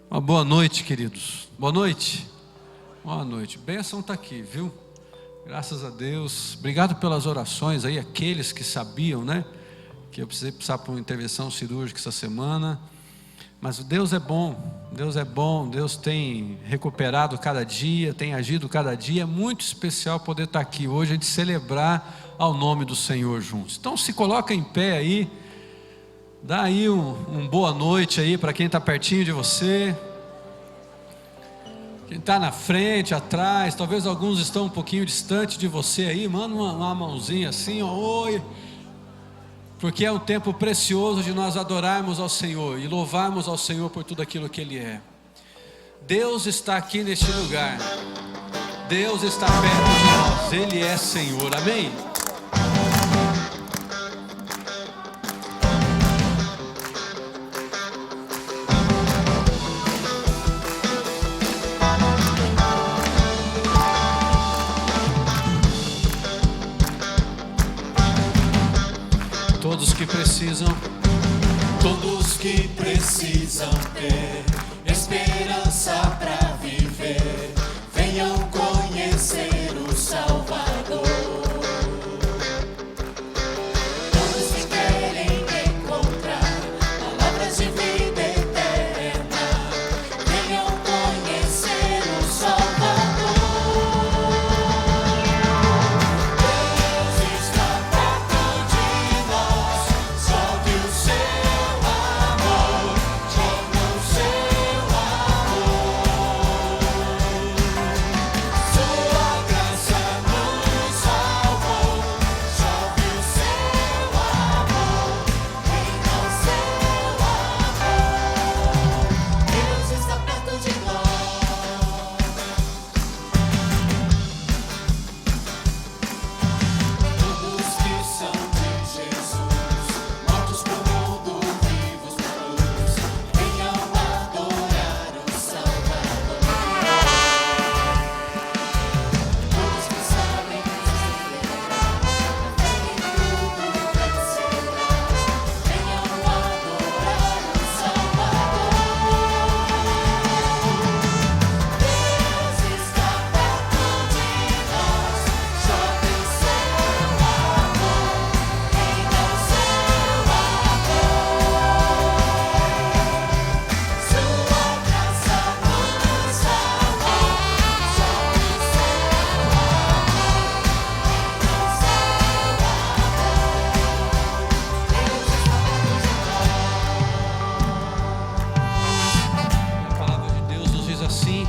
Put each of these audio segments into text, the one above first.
Uma boa noite, queridos. Boa noite. Boa noite. Bênção está aqui, viu? Graças a Deus. Obrigado pelas orações aí, aqueles que sabiam, né? Que eu precisava por uma intervenção cirúrgica essa semana. Mas Deus é bom, Deus é bom, Deus tem recuperado cada dia, tem agido cada dia. É muito especial poder estar aqui hoje, a gente celebrar ao nome do Senhor juntos. Então se coloca em pé aí, dá aí um boa noite aí para quem está pertinho de você, quem está na frente, atrás, talvez alguns estão um pouquinho distante de você aí, manda uma mãozinha assim, ó, oi. Porque é um tempo precioso de nós adorarmos ao Senhor e louvarmos ao Senhor por tudo aquilo que Ele é. Deus está aqui neste lugar. Deus está perto de nós. Ele é Senhor. Amém? Todos que precisam ter esperança para viver, venham conhecer o Salvador. Todos que querem encontrar palavras de vida eterna, venham conhecer o Salvador. Deus está perto de nós, solte o seu amor, diga o seu amor. Sua graça nos salvou, solte o seu amor, diga o seu amor. Deus está perto de nós. Todos que são de Jesus, mortos pro mundo, vivos pra luz, venham adorar o Salvador. Todos que sabem que sofrerá, a fé em tudo vencerá, venham adorar o Salvador. Deus está perto de nós, solte o seu amor, diga o seu amor. Sua graça nos salvou, solte o seu amor, diga o seu amor. A palavra de Deus nos diz assim: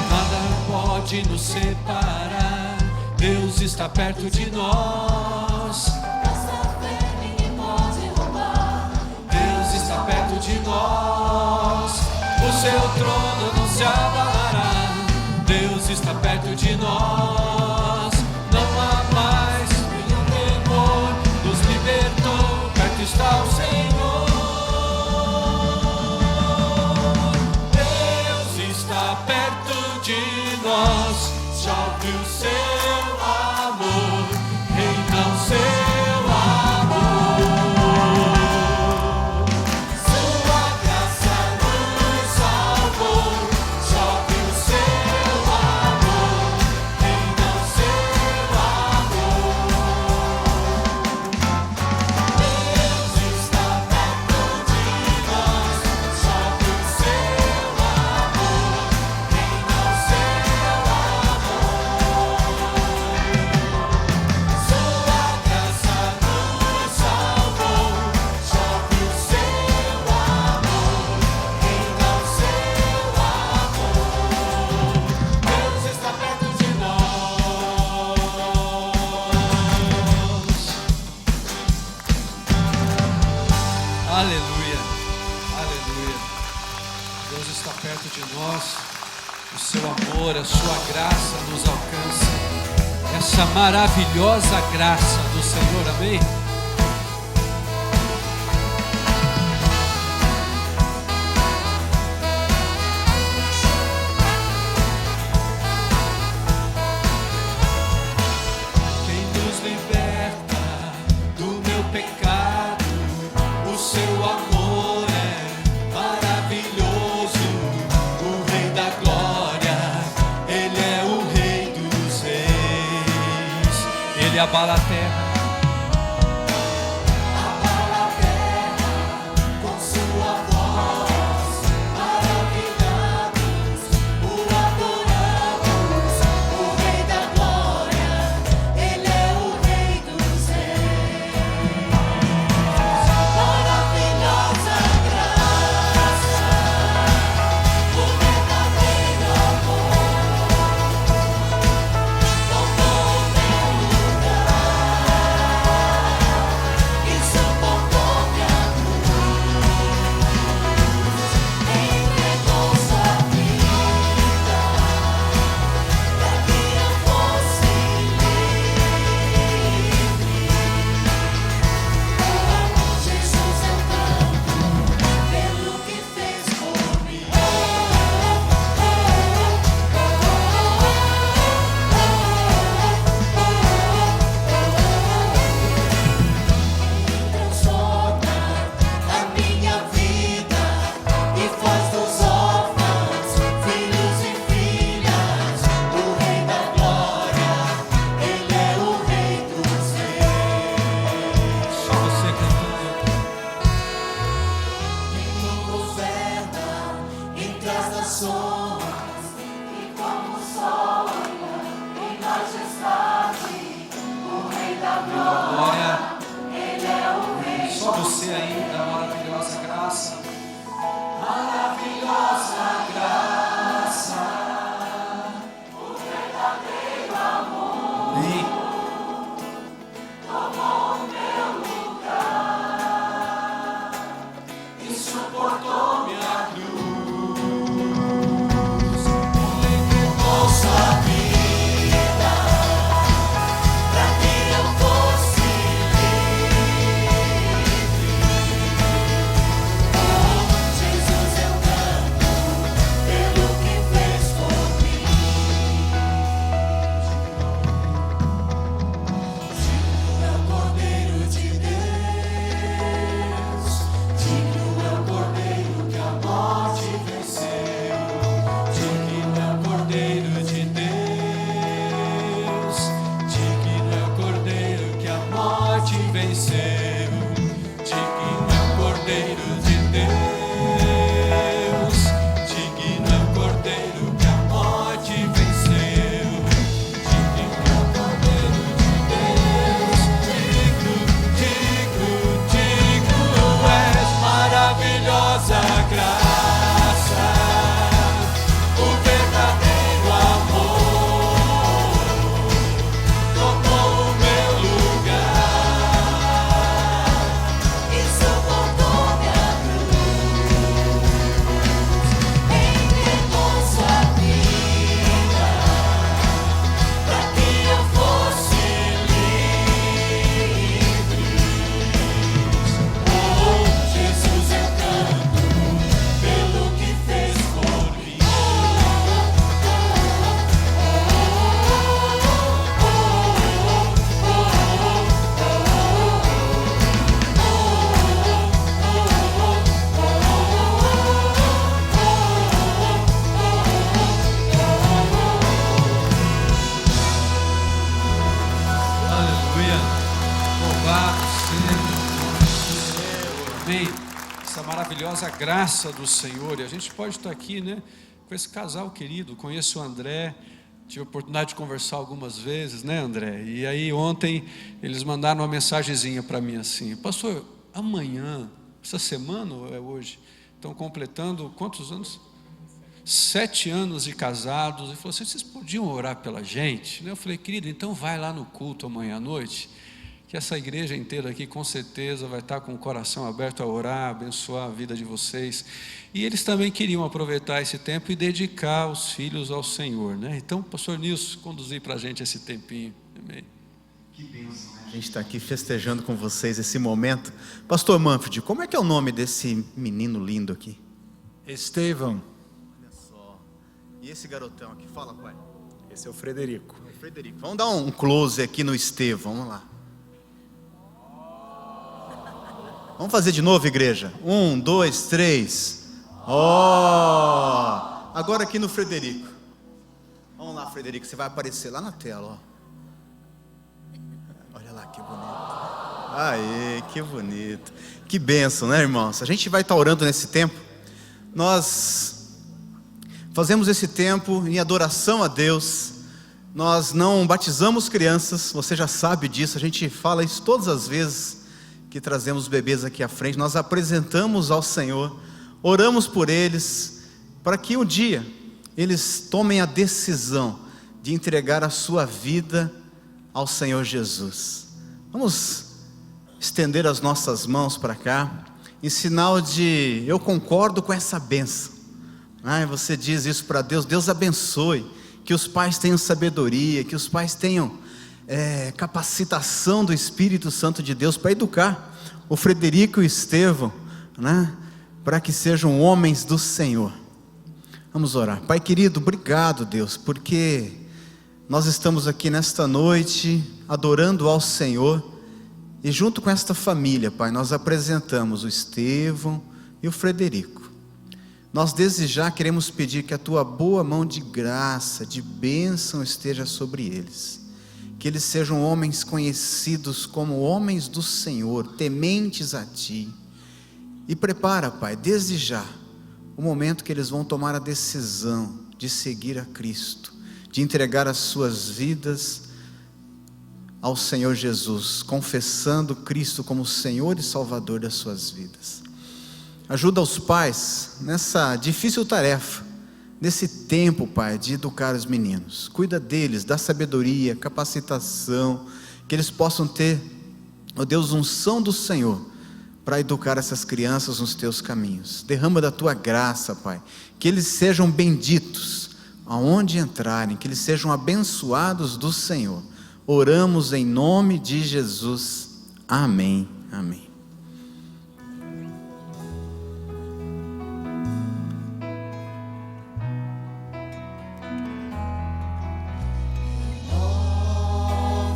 nada pode nos separar. Deus está perto de nós. Nossa fé ninguém pode roubar. Deus está perto de nós. O seu trono não se abalará. Deus está perto de nós. Não há mais nenhum temor. Nos libertou. Perto está o Senhor. Deus está perto de nós. Solte o seu amor, reina o seu amor. Sua graça nos salvou, solte o seu amor, reina o seu amor. Deus está perto de nós, solte o seu amor, reina o seu amor. Sua graça nos salvou, solte o seu amor, reina o seu amor. Deus está perto de nós. Aleluia, aleluia. Deus está perto de nós. O seu amor, a sua graça nos alcança. Essa maravilhosa graça do Senhor, amém? Quem nos liberta do meu pecado, o seu amor é maravilhoso. abala a terra. Com sua voz, maravilhados, o adoramos, o Rei da Glória, Ele é o Rei dos Reis. Maravilhosa graça, o verdadeiro amor, tomou o meu lugar e suportou minha entregou sua vida para que eu fosse livre. Jesus, eu canto pelo que fez por mim. Transforma a minha vida e faz dos órfãos filhos e filhas. O Rei da Glória, Ele é o Rei dos Reis. Só você cantando. Quem governa entre as nações e como o sol em majestade. O Rei da Glória, Glória. Ele é o Rei. Só você ainda, maravilhosa graça. Maravilhosa graça, o verdadeiro amor Amém. tomou o meu lugar e suportou minha cruz. Entregou sua vida para que eu fosse livre. Jesus, eu canto pelo que fez por mim. Digno é o Cordeiro de Deus, digno é o Cordeiro que a morte venceu. Digno é o Cordeiro de Deus, digno é o Cordeiro que a morte venceu. Digno é o Cordeiro de Deus, digno é o Cordeiro que a morte venceu. Digno é o Cordeiro de Deus, digno és, maravilhosa graça, o verdadeiro amor tomou o meu lugar e suportou minha cruz. Entregou sua vida para que eu fosse livre. Jesus, eu canto pelo que fez por mim. Aleluia. Louvado seja. Amém. Essa maravilhosa graça do Senhor. E a gente pode estar aqui, né, com esse casal querido. Conheço o André. Tive a oportunidade de conversar algumas vezes, né, André? E aí ontem eles mandaram uma mensagenzinha para mim assim: pastor, amanhã, essa semana ou é hoje, estão completando quantos anos? 7 anos de casados. E falou assim: vocês podiam orar pela gente? Eu falei: querido, então vai lá no culto amanhã à noite, que essa igreja inteira aqui com certeza vai estar com o coração aberto a orar, abençoar a vida de vocês. E eles também queriam aproveitar esse tempo e dedicar os filhos ao Senhor, né? Então, pastor Nilson, conduzir para a gente esse tempinho. Amém. Que bênção, né? A gente está aqui festejando com vocês esse momento. Pastor Manfred, como é que é o nome desse menino lindo aqui? Estevão, Olha só. E esse garotão aqui, fala, pai. esse é o Frederico. Frederico, vamos dar um close aqui no Estevão, vamos lá. Vamos fazer de novo, igreja? 1, 2, 3. Ó! Agora aqui no Frederico. Vamos lá, Frederico, você vai aparecer lá na tela, ó. que bonito. Aê, que bonito. Que bênção, né, irmãos? A gente vai estar orando nesse tempo. Nós fazemos esse tempo em adoração a Deus. Nós não batizamos crianças, você já sabe disso. A gente fala isso todas as vezes que trazemos os bebês aqui à frente. Nós apresentamos ao Senhor, oramos por eles, para que um dia eles tomem a decisão de entregar a sua vida ao Senhor Jesus. Vamos estender as nossas mãos para cá, em sinal de eu concordo com essa bênção. Você diz isso para Deus, Deus abençoe, que os pais tenham sabedoria, que os pais tenham capacitação do Espírito Santo de Deus para educar o Frederico e o Estevão, para que sejam homens do Senhor. Vamos orar. Pai querido, obrigado, Deus, porque nós estamos aqui nesta noite adorando ao Senhor, e junto com esta família, Pai, nós apresentamos o Estevão e o Frederico. Nós desde já queremos pedir que a Tua boa mão de graça, de bênção esteja sobre eles, que eles sejam homens conhecidos como homens do Senhor, tementes a Ti, e prepara, Pai, desde já, o momento que eles vão tomar a decisão de seguir a Cristo, de entregar as suas vidas ao Senhor Jesus, confessando Cristo como Senhor e Salvador das suas vidas. Ajuda os pais nessa difícil tarefa, nesse tempo, Pai, de educar os meninos. Cuida deles, dá sabedoria, capacitação, que eles possam ter, ó Deus, unção do Senhor, para educar essas crianças nos Teus caminhos. Derrama da Tua graça, Pai, que eles sejam benditos aonde entrarem, que eles sejam abençoados do Senhor. Oramos em nome de Jesus. Amém. Amém.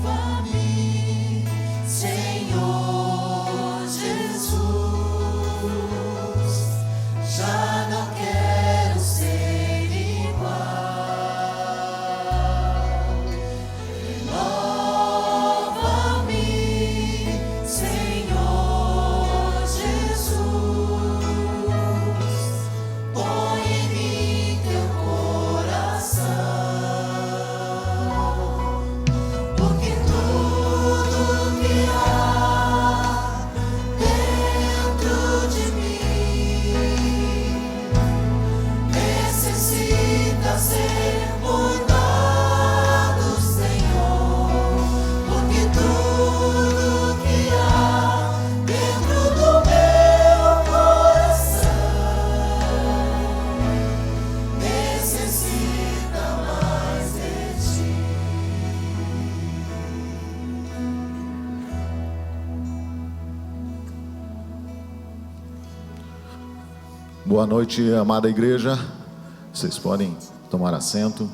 Renova-me, Senhor Jesus. Já não quero ser igual. Renova-me, Senhor Jesus. Põe em mim Teu coração, porque tudo que há dentro de mim necessita ser mudado, Senhor. Porque tudo que há dentro do meu coração necessita mais de Ti. Boa noite, amada igreja. Vocês podem tomar assento.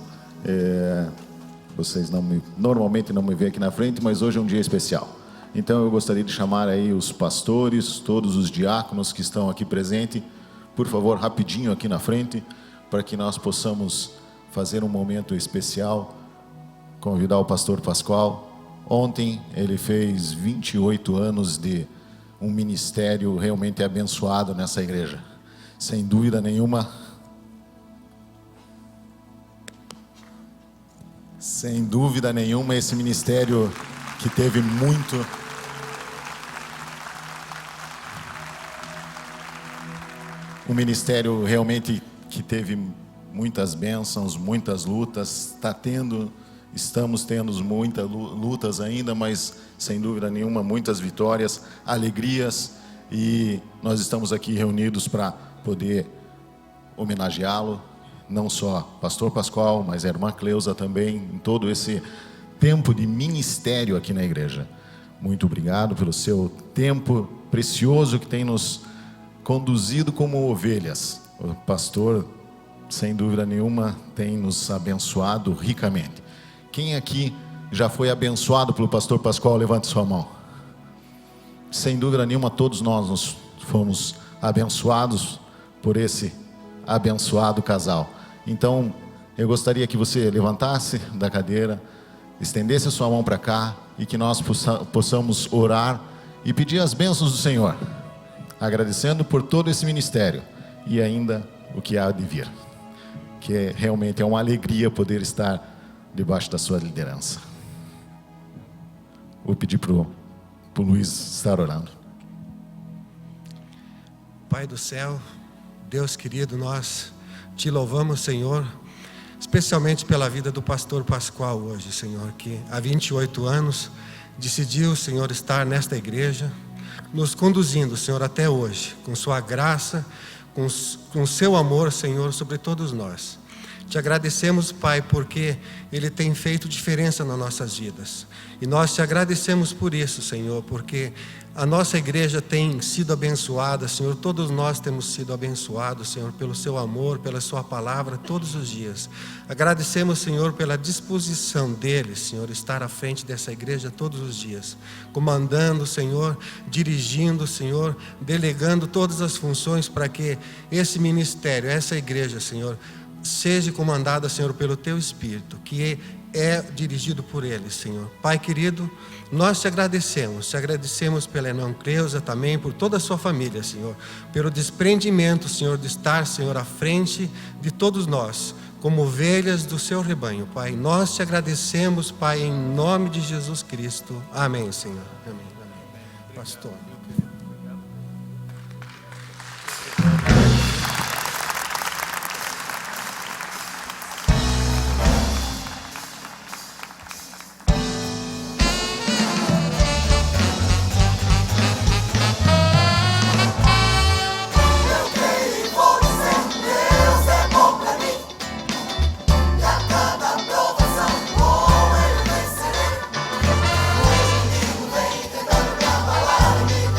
Vocês normalmente não me veem aqui na frente, mas hoje é um dia especial. Então eu gostaria de chamar aí os pastores, todos os diáconos que estão aqui presentes, por favor, rapidinho aqui na frente, para que nós possamos fazer um momento especial. Convidar o pastor Pascoal. Ontem ele fez 28 anos de um ministério realmente abençoado nessa igreja. Sem dúvida nenhuma, esse ministério que teve um ministério realmente que teve muitas bênçãos, muitas lutas, estamos tendo muitas lutas ainda, mas sem dúvida nenhuma, muitas vitórias, alegrias, e nós estamos aqui reunidos para poder homenageá-lo, não só pastor Pascoal, mas a irmã Cleusa também, em todo esse tempo de ministério aqui na igreja. Muito obrigado pelo seu tempo precioso que tem nos conduzido como ovelhas. O pastor, sem dúvida nenhuma, tem nos abençoado ricamente. Quem aqui já foi abençoado pelo pastor Pascoal? Levante sua mão. Sem dúvida nenhuma, todos nós fomos abençoados por esse abençoado casal. Então, eu gostaria que você levantasse da cadeira, estendesse a sua mão para cá, e que nós possamos orar e pedir as bênçãos do Senhor, agradecendo por todo esse ministério e ainda o que há de vir, que realmente é uma alegria poder estar debaixo da sua liderança. Vou pedir para o Luiz estar orando. Pai do céu, Deus querido, nós te louvamos, Senhor, especialmente pela vida do pastor Pascoal hoje, Senhor, que há 28 anos decidiu, Senhor, estar nesta igreja, nos conduzindo, Senhor, até hoje, com sua graça, com seu amor, Senhor, sobre todos nós. Te agradecemos, Pai, porque Ele tem feito diferença nas nossas vidas. E nós te agradecemos por isso, Senhor, porque a nossa igreja tem sido abençoada, Senhor. Todos nós temos sido abençoados, Senhor, pelo seu amor, pela sua palavra, todos os dias. Agradecemos, Senhor, pela disposição dele, Senhor, estar à frente dessa igreja todos os dias, comandando, Senhor, dirigindo, Senhor, delegando todas as funções para que esse ministério, essa igreja, Senhor, seja comandada, Senhor, pelo Teu Espírito, que é dirigido por Ele, Senhor. Pai querido, nós te agradecemos pela irmã Cleusa também, por toda a sua família, Senhor, pelo desprendimento, Senhor, de estar, Senhor, à frente de todos nós, como ovelhas do Seu rebanho, Pai. Nós te agradecemos, Pai, em nome de Jesus Cristo. Amém, Senhor. Amém. Amém. Pastor. Vem tentando me abalar.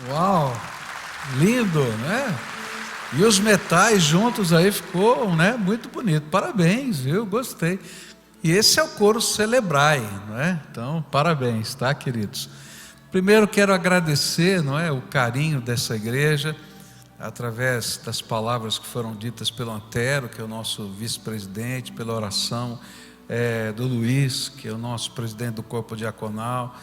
Uau, lindo, né? E os metais juntos aí ficou, né, muito bonito. Parabéns, viu? Gostei. E esse é o coro Celebrae, não é? Então, parabéns, tá, queridos? Primeiro quero agradecer, não é, o carinho dessa igreja, através das palavras que foram ditas pelo Antero, que é o nosso vice-presidente, pela oração do Luiz, que é o nosso presidente do corpo diaconal,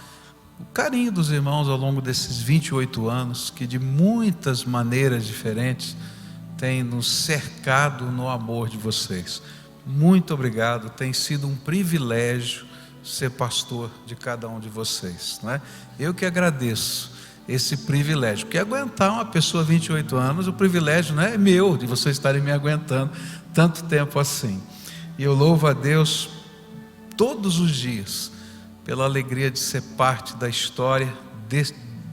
o carinho dos irmãos ao longo desses 28 anos, que de muitas maneiras diferentes tem nos cercado no amor de vocês. Muito obrigado, tem sido um privilégio ser pastor de cada um de vocês, não é? Eu que agradeço esse privilégio, porque aguentar uma pessoa 28 anos, o privilégio, não é meu, de vocês estarem me aguentando tanto tempo assim. E eu louvo a Deus todos os dias pela alegria de ser parte da história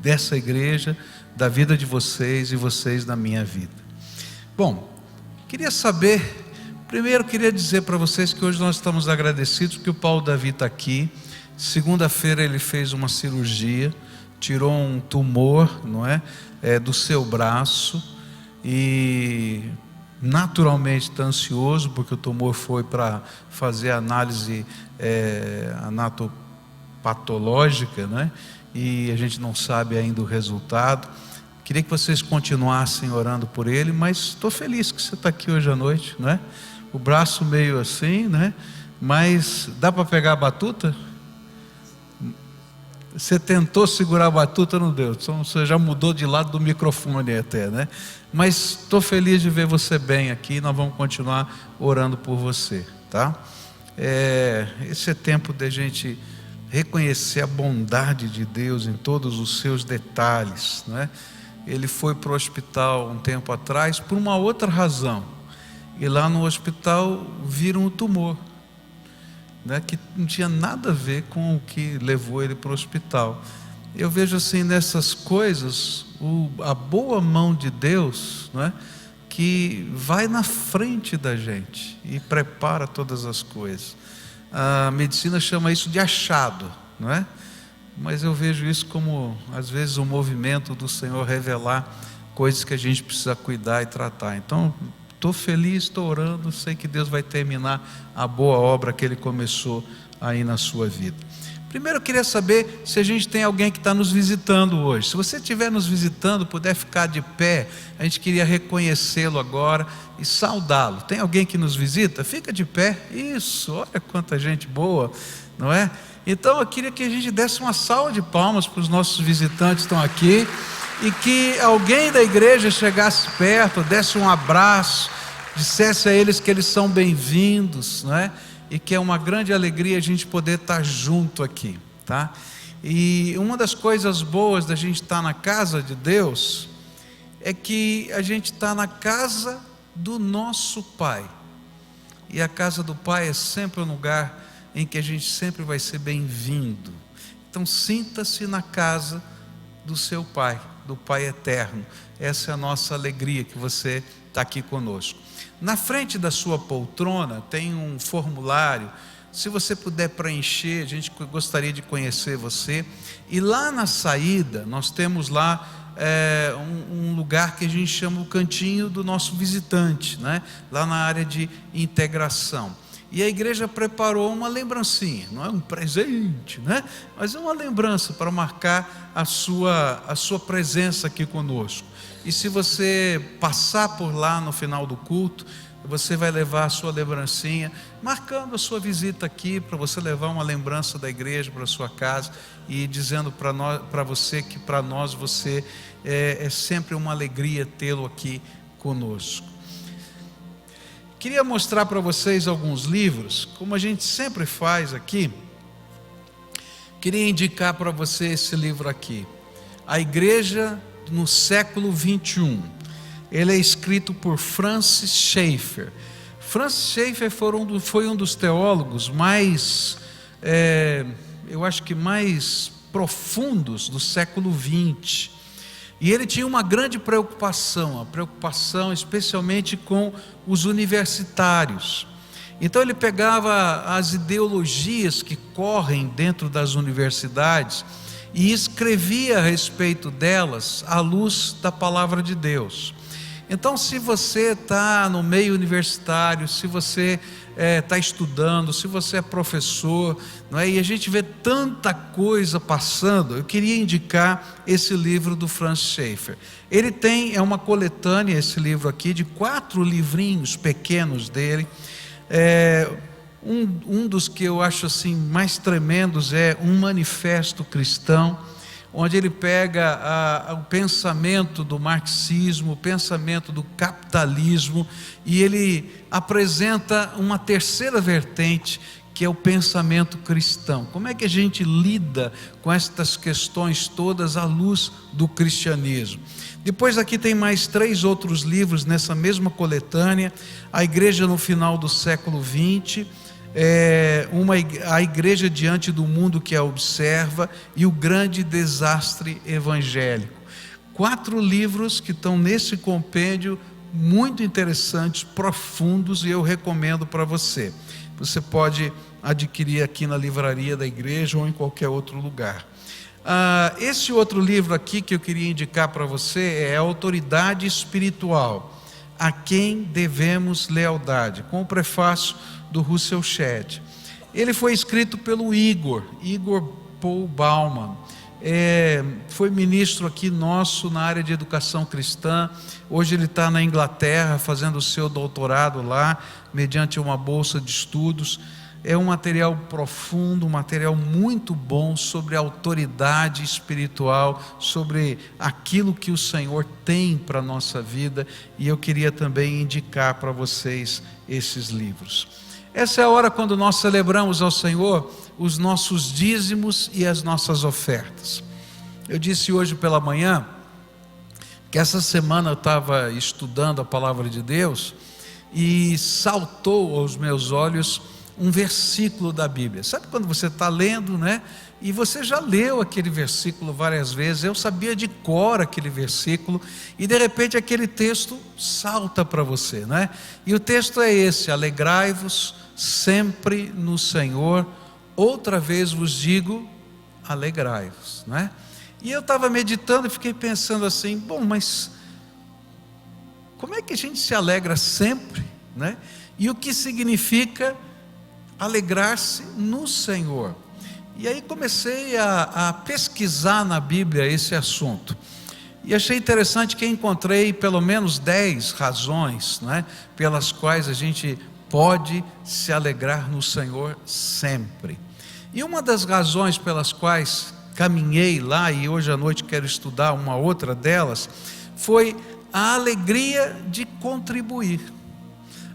dessa igreja, da vida de vocês e vocês na minha vida. Bom, queria saber, primeiro queria dizer para vocês que hoje nós estamos agradecidos porque o Paulo Davi está aqui. Segunda-feira ele fez uma cirurgia, tirou um tumor, não é, do seu braço, e naturalmente está ansioso porque o tumor foi para fazer a análise anatopatológica, né? E a gente não sabe ainda o resultado. Queria que vocês continuassem orando por ele, mas estou feliz que você está aqui hoje à noite, né? O braço meio assim, né? Mas dá para pegar a batuta? Você tentou segurar a batuta, não deu. Então você já mudou de lado do microfone até, né? Mas estou feliz de ver você bem aqui. Nós vamos continuar orando por você, tá? Esse é tempo de a gente reconhecer a bondade de Deus em todos os seus detalhes, né? Ele foi para o hospital um tempo atrás por uma outra razão, e lá no hospital viram um tumor, né, que não tinha nada a ver com o que levou ele para o hospital. Eu vejo assim nessas coisas a boa mão de Deus, né, que vai na frente da gente e prepara todas as coisas. A medicina chama isso de achado, não é? Mas eu vejo isso como, às vezes, um movimento do Senhor revelar coisas que a gente precisa cuidar e tratar. Então, estou feliz, estou orando, sei que Deus vai terminar a boa obra que Ele começou aí na sua vida. Primeiro eu queria saber se a gente tem alguém que está nos visitando hoje. Se você estiver nos visitando, puder ficar de pé, a gente queria reconhecê-lo agora e saudá-lo. Tem alguém que nos visita? Fica de pé. Isso, olha quanta gente boa, não é? Então eu queria que a gente desse uma salva de palmas para os nossos visitantes que estão aqui, e que alguém da igreja chegasse perto, desse um abraço, dissesse a eles que eles são bem-vindos, não é? E que é uma grande alegria a gente poder estar junto aqui, tá? E uma das coisas boas da gente estar na casa de Deus é que a gente está na casa do nosso Pai, e a casa do Pai é sempre um lugar em que a gente sempre vai ser bem-vindo. Então sinta-se na casa do seu Pai, do Pai eterno. Essa é a nossa alegria, que você está aqui conosco. Na frente da sua poltrona tem um formulário. Se você puder preencher, a gente gostaria de conhecer você. E lá na saída nós temos lá um lugar que a gente chama o cantinho do nosso visitante, né? Lá na área de integração. E a igreja preparou uma lembrancinha, não é um presente, né? Mas é uma lembrança para marcar a sua presença aqui conosco. E se você passar por lá no final do culto, você vai levar a sua lembrancinha, marcando a sua visita aqui, para você levar uma lembrança da igreja para a sua casa, e dizendo para você que para nós você é sempre uma alegria tê-lo aqui conosco. Queria mostrar para vocês alguns livros, como a gente sempre faz aqui. Queria indicar para você esse livro aqui, A Igreja no Século 21. Ele é escrito por Francis Schaeffer. Francis Schaeffer foi um dos teólogos mais, eu acho que mais profundos do século 20. E ele tinha uma grande preocupação, especialmente com os universitários. Então ele pegava as ideologias que correm dentro das universidades e escrevia a respeito delas à luz da palavra de Deus. Então, se você está no meio universitário, se você está estudando, se você é professor, não é? E a gente vê tanta coisa passando, eu queria indicar esse livro do Francis Schaeffer. Ele é uma coletânea, esse livro aqui, de 4 livrinhos pequenos dele. Um dos que eu acho assim mais tremendos é Um Manifesto Cristão, onde ele pega o pensamento do marxismo, o pensamento do capitalismo, e ele apresenta uma terceira vertente, que é o pensamento cristão. Como é que a gente lida com estas questões todas à luz do cristianismo? Depois aqui tem mais 3 outros livros nessa mesma coletânea: A Igreja no Final do Século XX, A Igreja Diante do Mundo que a Observa e O Grande Desastre Evangélico. 4 livros que estão nesse compêndio, muito interessantes, profundos, e eu recomendo para você. Você pode adquirir aqui na livraria da igreja ou em qualquer outro lugar. Esse outro livro aqui que eu queria indicar para você é Autoridade Espiritual, a quem devemos lealdade, com o prefácio do Russell Shedd. Ele foi escrito pelo Igor Paul Bauman. Foi ministro aqui nosso na área de educação cristã. Hoje ele está na Inglaterra fazendo o seu doutorado lá, mediante uma bolsa de estudos. É um material profundo, um material muito bom sobre a autoridade espiritual, sobre aquilo que o Senhor tem para a nossa vida, e eu queria também indicar para vocês esses livros. Essa é a hora quando nós celebramos ao Senhor os nossos dízimos e as nossas ofertas. Eu disse hoje pela manhã que essa semana eu estava estudando a palavra de Deus e saltou aos meus olhos um versículo da Bíblia. Sabe quando você está lendo, né? E você já leu aquele versículo várias vezes, eu sabia de cor aquele versículo, e de repente aquele texto salta para você, né? E o texto é esse: alegrai-vos sempre no Senhor, outra vez vos digo, alegrai-vos, né? E eu estava meditando e fiquei pensando assim, bom, mas como é que a gente se alegra sempre, né? E o que significa alegrar-se no Senhor? E aí comecei a pesquisar na Bíblia esse assunto, e achei interessante que encontrei pelo menos 10 razões, né, pelas quais a gente pode se alegrar no Senhor sempre. E uma das razões pelas quais caminhei lá, e hoje à noite quero estudar uma outra delas, foi a alegria de contribuir,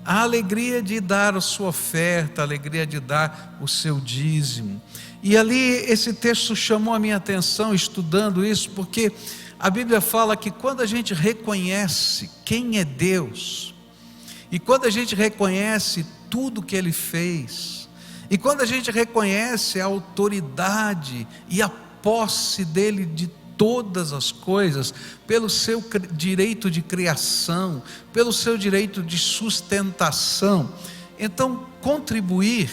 a alegria de dar a sua oferta, a alegria de dar o seu dízimo. E ali esse texto chamou a minha atenção estudando isso, porque a Bíblia fala que quando a gente reconhece quem é Deus, e quando a gente reconhece tudo que Ele fez, e quando a gente reconhece a autoridade e a posse dEle de todas as coisas, pelo seu direito de criação, pelo seu direito de sustentação, então contribuir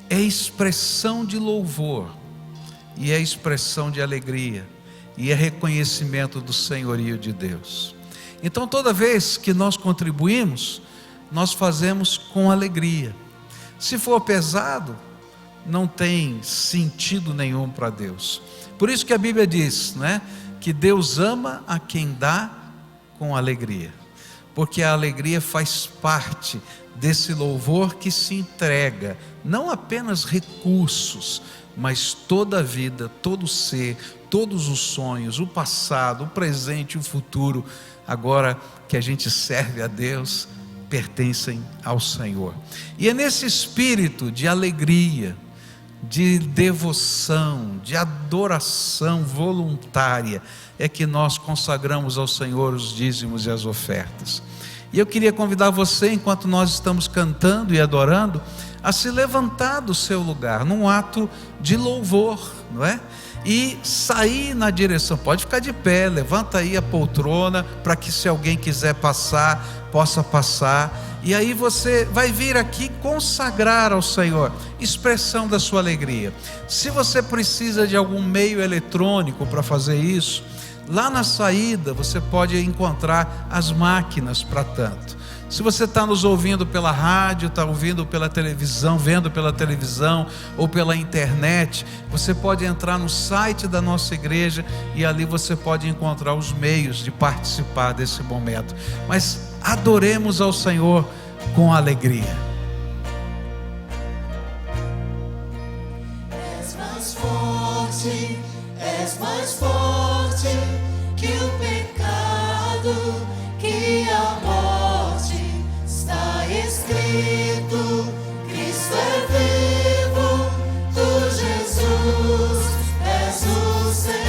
é expressão de louvor, e é expressão de alegria, e é reconhecimento do senhorio de Deus. Então toda vez que nós contribuímos, nós fazemos com alegria. Se for pesado, não tem sentido nenhum para Deus. Por isso que a Bíblia diz, né, que Deus ama a quem dá com alegria, porque a alegria faz parte desse louvor que se entrega, não apenas recursos, mas toda a vida, todo ser, todos os sonhos, o passado, o presente e o futuro, agora que a gente serve a Deus, pertencem ao Senhor. E é nesse espírito de alegria, de devoção, de adoração voluntária, é que nós consagramos ao Senhor os dízimos e as ofertas. E eu queria convidar você, enquanto nós estamos cantando e adorando, a se levantar do seu lugar, num ato de louvor, não é? e sair na direção. Pode ficar de pé, levanta aí a poltrona para que, se alguém quiser passar, possa passar. E aí você vai vir aqui consagrar ao Senhor, expressão da sua alegria. Se você precisa de algum meio eletrônico para fazer isso, lá na saída você pode encontrar as máquinas para tanto. Se você está nos ouvindo pela rádio, está ouvindo pela televisão, vendo pela televisão ou pela internet, você pode entrar no site da nossa igreja e ali você pode encontrar os meios de participar desse momento. Mas adoremos ao Senhor com alegria. És mais forte que o pecado, que a morte. Está escrito, Cristo é vivo, tu, Jesus, és o Senhor.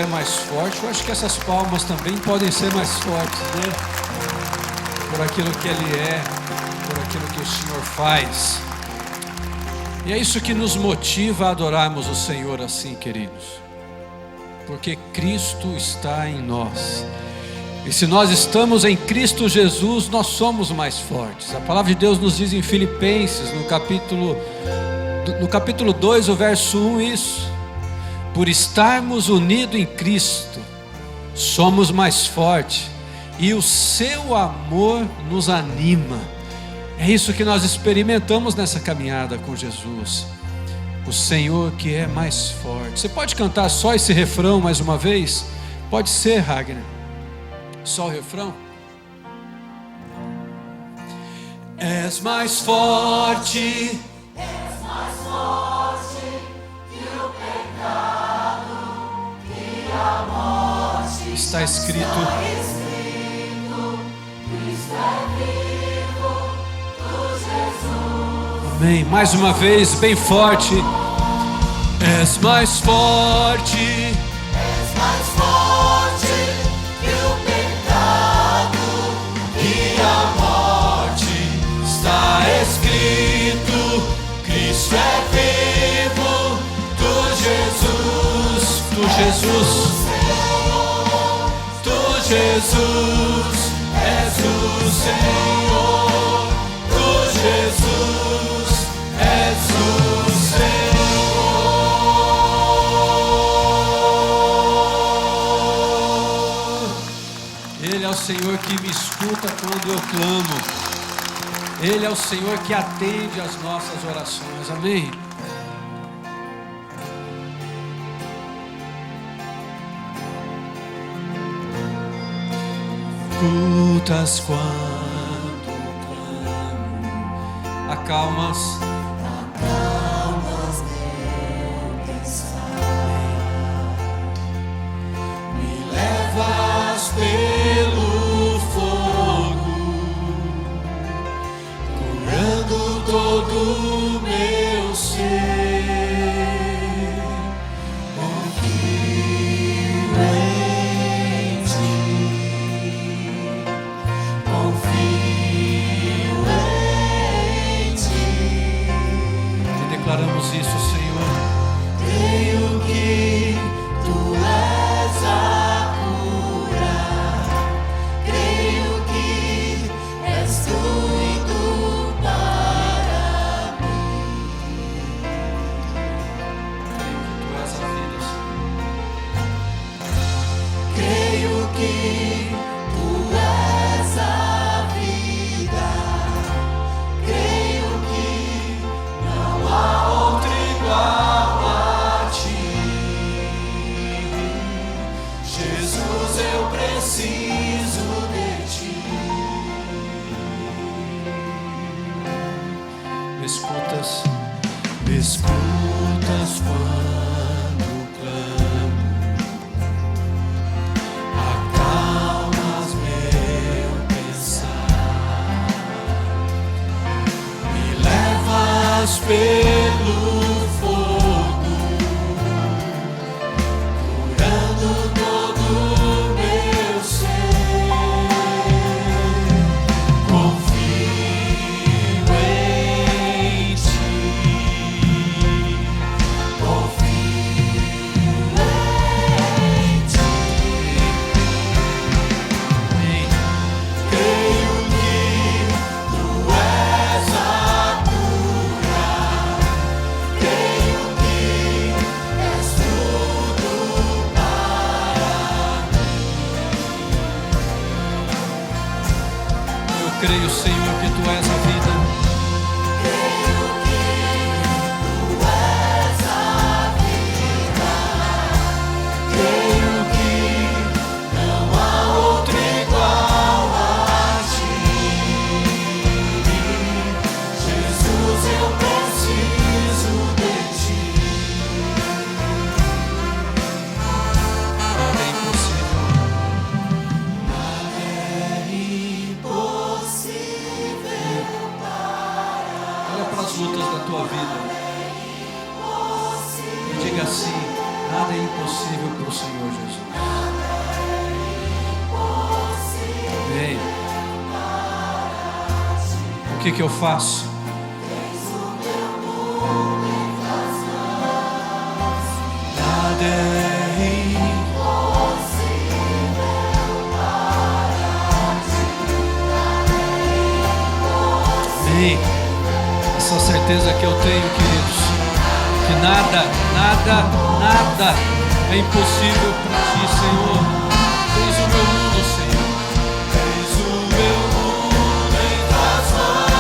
é mais forte, eu acho que essas palmas também podem ser mais fortes, né? Por aquilo que Ele é, por aquilo que o Senhor faz. E é isso que nos motiva a adorarmos o Senhor assim, queridos. Porque Cristo está em nós. E se nós estamos em Cristo Jesus, nós somos mais fortes. A palavra de Deus nos diz em Filipenses, no capítulo 2, o verso 1, isso. Por estarmos unidos em Cristo, somos mais fortes. E o seu amor nos anima. É isso que nós experimentamos nessa caminhada com Jesus. O Senhor que é mais forte. Você pode cantar só esse refrão mais uma vez? Pode ser, Ragnar. Só o refrão. És mais forte. És mais forte que o pecado, que a morte. Está escrito. Cristo é vivo, tu Jesus. Amém. Mais uma vez, bem forte. És mais forte. És mais forte que o pecado e a morte. Está escrito, Cristo é vivo, tu Jesus, tu Jesus, tu Jesus, és o Senhor, tu Jesus, és o Senhor. Ele é o Senhor que me escuta quando eu clamo. Ele é o Senhor que atende às nossas orações. Amém? Escutas quando clamo, acalmas meu pensar, me levas pelo fogo, curando todo o meu ser. Confio em ti, confio em ti. E declaramos isso, Senhor. Creio que tu és a cura, creio que és tudo para mim. Tu és a vida, Senhor. Creio que tu és a vida, creio que não há outro igual a ti. Jesus, eu preciso de ti. Me escutas, me escutas quando clamo, acalmas meu pensar, me levas pelo fogo, curando todo o meu ser. Confio em ti, confio em ti. Amém. Creio que tu és a cura, creio que és tudo para mim. Eu creio, Senhor, que tu és a vida. Creio que tu és a vida, creio que não há outro igual a ti. Jesus, eu preciso de ti. Nada é impossível. Nada é impossível que eu faço? Nada é Amém. Essa certeza que eu tenho, queridos, que nada é impossível para ti, Senhor. Tens o meu mundo, Senhor. Tens o meu mundo em tuas mãos.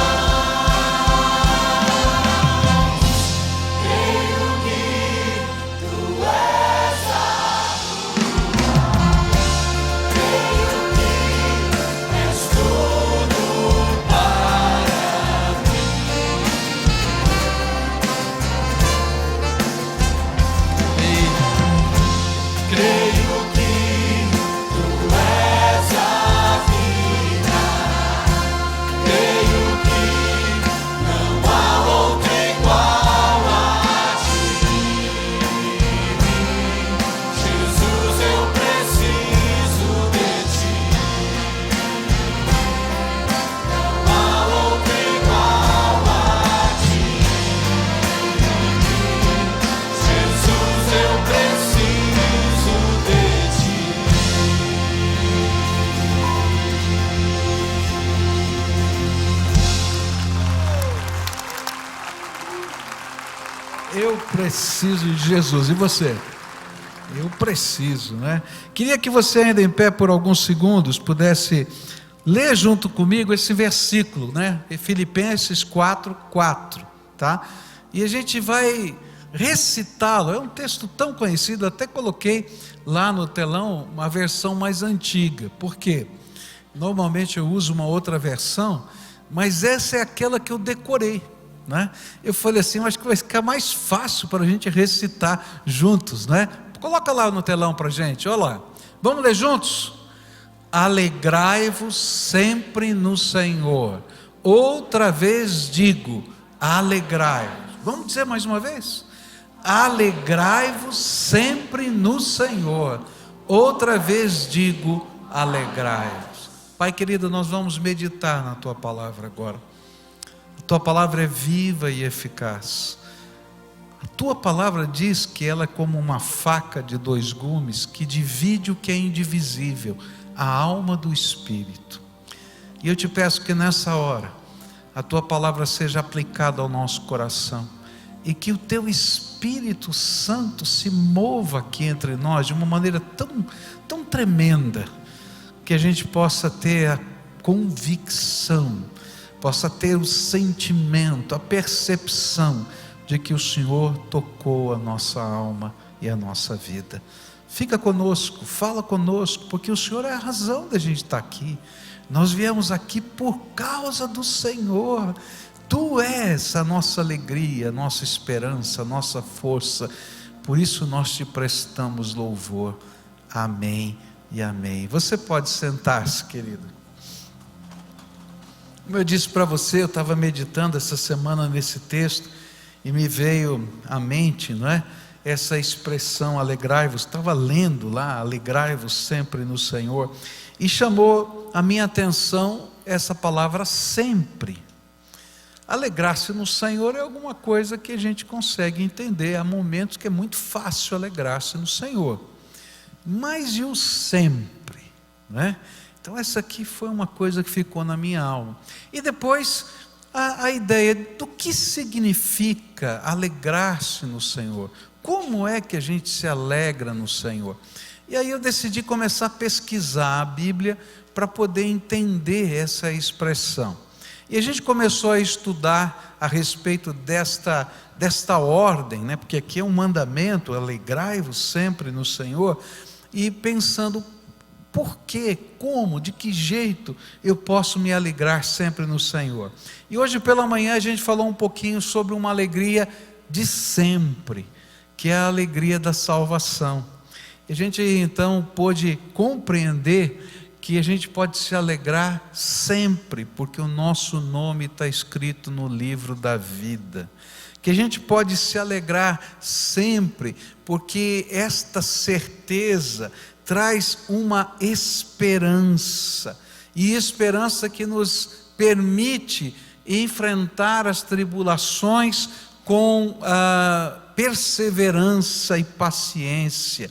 Creio que tu és a luz. Creio que és tudo para mim. Creio que tu és a vida. Creio que não há outro igual a ti. Jesus, eu preciso de ti. Não há outro igual a ti. Jesus, eu preciso de ti. Eu preciso de Jesus. E você? Eu preciso, né? Queria que você, ainda em pé por alguns segundos, pudesse ler junto comigo esse versículo, né? Filipenses 4:4, tá? E a gente vai recitá-lo. É um texto tão conhecido, até coloquei lá no telão uma versão mais antiga. Por quê? Normalmente eu uso uma outra versão, mas essa é aquela que eu decorei, né? Eu falei assim, eu acho que vai ficar mais fácil para a gente recitar juntos, né? Coloca lá no telão para a gente, olha lá. Vamos ler juntos? Alegrai-vos sempre no Senhor. Outra vez digo, alegrai-vos. Vamos dizer mais uma vez? Alegrai-vos sempre no Senhor. Outra vez digo, alegrai-vos. Pai querido, nós vamos meditar na Tua palavra agora. A Tua palavra é viva e eficaz. A Tua palavra diz que ela é como uma faca de 2 gumes que divide o que é indivisível, a alma do Espírito. E eu te peço que nessa hora a Tua palavra seja aplicada ao nosso coração e que o Teu Espírito Santo se mova aqui entre nós de uma maneira tão tremenda, que a gente possa ter a convicção, possa ter o sentimento, a percepção de que o Senhor tocou a nossa alma e a nossa vida. Fica conosco, fala conosco, porque o Senhor é a razão da gente estar aqui. Nós viemos aqui por causa do Senhor. Tu és a nossa alegria, a nossa esperança, a nossa força. Por isso nós te prestamos louvor. Amém e amém. Você pode sentar-se, querido. Como eu disse para você, eu estava meditando essa semana nesse texto e me veio à mente, não é? Essa expressão alegrai-vos. Estava lendo lá, alegrai-vos sempre no Senhor, e chamou a minha atenção essa palavra sempre. Alegrar-se no Senhor é alguma coisa que a gente consegue entender. Há momentos que é muito fácil alegrar-se no Senhor, mas e o sempre, né? Então essa aqui foi uma coisa que ficou na minha alma. E depois a ideia do que significa alegrar-se no Senhor. Como é que a gente se alegra no Senhor? E aí eu decidi começar a pesquisar a Bíblia para poder entender essa expressão. E a gente começou a estudar a respeito desta ordem, né? Porque aqui é um mandamento, alegrai-vos sempre no Senhor, e pensando por quê, como, de que jeito eu posso me alegrar sempre no Senhor. E hoje pela manhã a gente falou um pouquinho sobre uma alegria de sempre, que é a alegria da salvação. E a gente então pôde compreender que a gente pode se alegrar sempre, porque o nosso nome está escrito no livro da vida. Que a gente pode se alegrar sempre, porque esta certeza traz uma esperança, e esperança que nos permite enfrentar as tribulações com perseverança e paciência.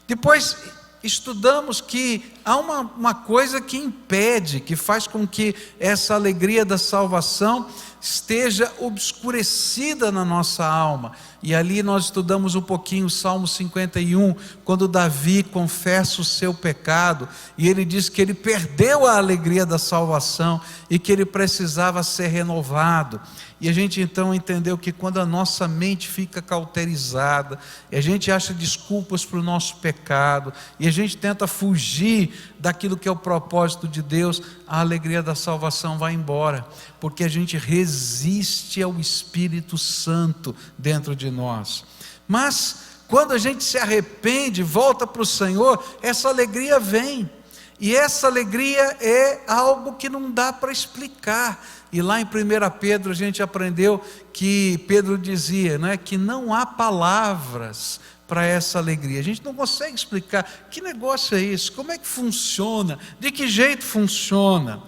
Depois estudamos que há uma coisa que impede, que faz com que essa alegria da salvação esteja obscurecida na nossa alma. E ali nós estudamos um pouquinho o Salmo 51, quando Davi confessa o seu pecado, e ele diz que ele perdeu a alegria da salvação, e que ele precisava ser renovado. E a gente então entendeu que quando a nossa mente fica cauterizada, e a gente acha desculpas para o nosso pecado, e a gente tenta fugir daquilo que é o propósito de Deus, a alegria da salvação vai embora, porque a gente resiste ao Espírito Santo dentro de nós. Mas quando a gente se arrepende, volta para o Senhor, essa alegria vem. E essa alegria é algo que não dá para explicar. E lá em 1 Pedro a gente aprendeu que Pedro dizia, né, que não há palavras para essa alegria. A gente não consegue explicar que negócio é esse, como é que funciona, de que jeito funciona.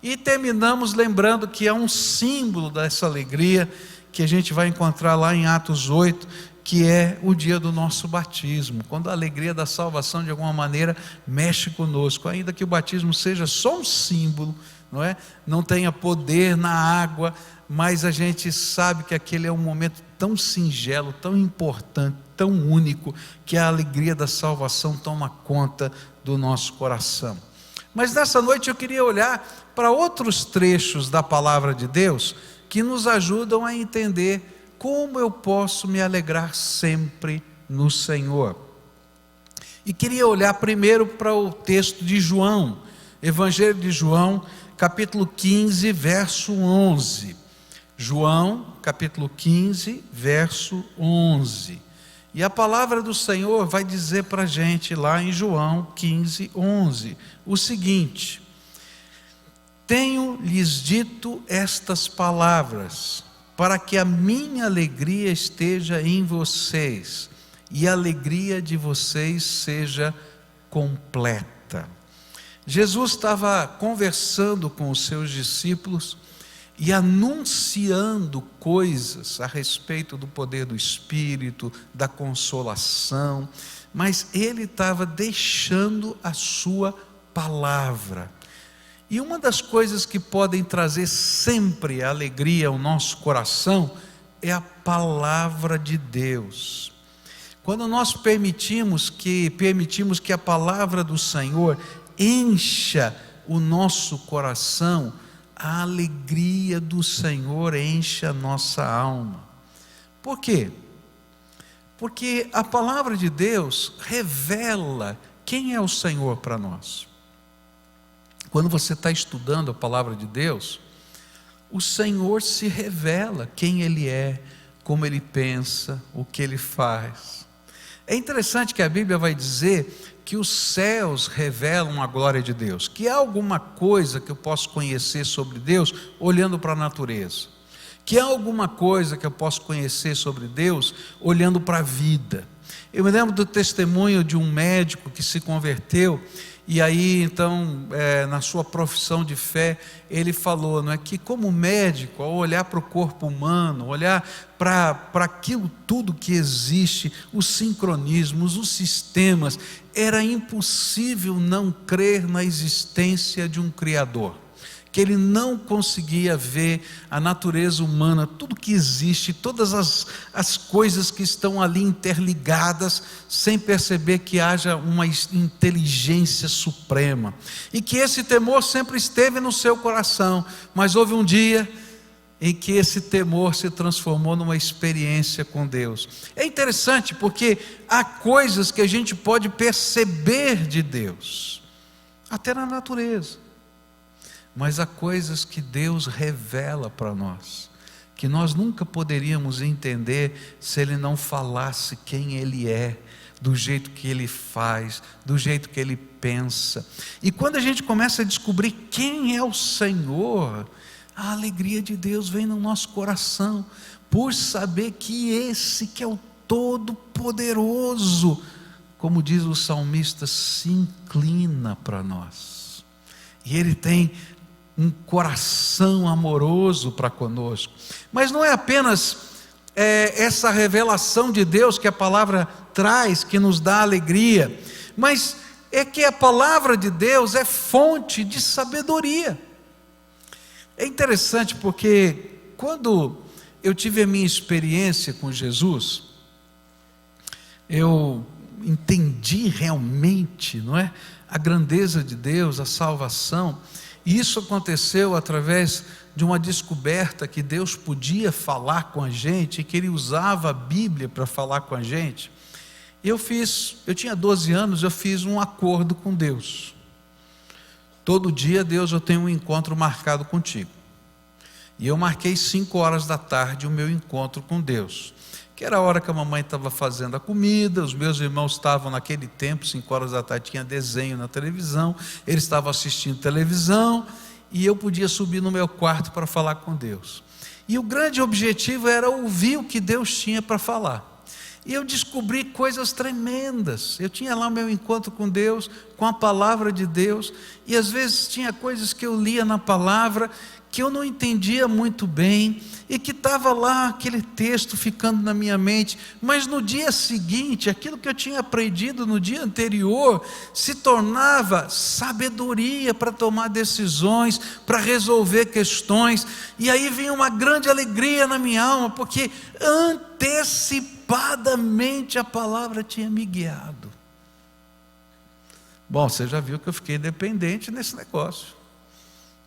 E terminamos lembrando que é um símbolo dessa alegria que a gente vai encontrar lá em Atos 8, que é o dia do nosso batismo, quando a alegria da salvação de alguma maneira mexe conosco, ainda que o batismo seja só um símbolo, não é? Não tenha poder na água, mas a gente sabe que aquele é um momento tão singelo, tão importante, tão único, que a alegria da salvação toma conta do nosso coração. Mas nessa noite eu queria olhar para outros trechos da palavra de Deus que nos ajudam a entender como eu posso me alegrar sempre no Senhor. E queria olhar primeiro para o texto de João, Evangelho de João, capítulo 15, verso 11. João, capítulo 15, verso 11. E a palavra do Senhor vai dizer para a gente lá em João 15, 11, o seguinte: tenho-lhes dito estas palavras, para que a minha alegria esteja em vocês, e a alegria de vocês seja completa. Jesus estava conversando com os seus discípulos e anunciando coisas a respeito do poder do Espírito, da consolação, mas ele estava deixando a sua palavra. E uma das coisas que podem trazer sempre alegria ao nosso coração é a palavra de Deus. Quando nós permitimos que a palavra do Senhor encha o nosso coração, a alegria do Senhor enche a nossa alma. Por quê? Porque a palavra de Deus revela quem é o Senhor para nós. Quando você está estudando a palavra de Deus, o Senhor se revela quem Ele é, como Ele pensa, o que Ele faz. É interessante que a Bíblia vai dizer que os céus revelam a glória de Deus, que há alguma coisa que eu posso conhecer sobre Deus olhando para a natureza, que há alguma coisa que eu posso conhecer sobre Deus olhando para a vida. Eu me lembro do testemunho de um médico que se converteu, e aí então, na sua profissão de fé, ele falou, não é, que como médico, ao olhar para o corpo humano, olhar para aquilo tudo que existe, os sincronismos, os sistemas, era impossível não crer na existência de um Criador, que ele não conseguia ver a natureza humana, tudo que existe, todas as coisas que estão ali interligadas, sem perceber que haja uma inteligência suprema, e que esse temor sempre esteve no seu coração, mas houve um dia em que esse temor se transformou numa experiência com Deus. É interessante porque há coisas que a gente pode perceber de Deus, até na natureza, mas há coisas que Deus revela para nós, que nós nunca poderíamos entender se Ele não falasse quem Ele é, do jeito que Ele faz, do jeito que Ele pensa. E quando a gente começa a descobrir quem é o Senhor, a alegria de Deus vem no nosso coração, por saber que esse que é o Todo-Poderoso, como diz o salmista, se inclina para nós. E Ele tem um coração amoroso para conosco. Mas não é apenas essa revelação de Deus que a palavra traz, que nos dá alegria, mas é que a palavra de Deus é fonte de sabedoria. É interessante porque quando eu tive a minha experiência com Jesus, eu entendi realmente, não é, a grandeza de Deus, a salvação. E isso aconteceu através de uma descoberta que Deus podia falar com a gente, e que Ele usava a Bíblia para falar com a gente. Eu tinha 12 anos, eu fiz um acordo com Deus. Todo dia, Deus, eu tenho um encontro marcado contigo. E eu marquei 5 horas da tarde o meu encontro com Deus, que era a hora que a mamãe estava fazendo a comida, os meus irmãos estavam naquele tempo, 5 horas da tarde tinha desenho na televisão, eles estavam assistindo televisão, e eu podia subir no meu quarto para falar com Deus. E o grande objetivo era ouvir o que Deus tinha para falar. E eu descobri coisas tremendas. Eu tinha lá o meu encontro com Deus, com a palavra de Deus, e às vezes tinha coisas que eu lia na palavra que eu não entendia muito bem, e que estava lá aquele texto ficando na minha mente, mas no dia seguinte, aquilo que eu tinha aprendido no dia anterior, se tornava sabedoria para tomar decisões, para resolver questões, e aí vinha uma grande alegria na minha alma, porque antecipadamente a palavra tinha me guiado. Bom, você já viu que eu fiquei dependente nesse negócio,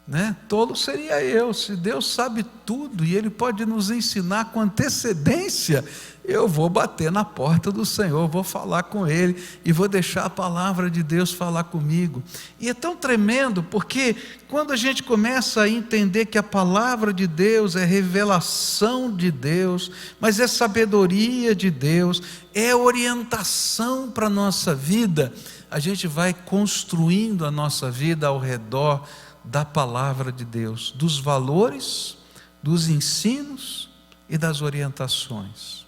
né? Tolo seria eu. Se Deus sabe tudo e Ele pode nos ensinar com antecedência, eu vou bater na porta do Senhor, vou falar com Ele e vou deixar a palavra de Deus falar comigo. E é tão tremendo, porque quando a gente começa a entender que a palavra de Deus é revelação de Deus, mas é sabedoria de Deus, é orientação para a nossa vida, a gente vai construindo a nossa vida ao redor da palavra de Deus, dos valores, dos ensinos e das orientações.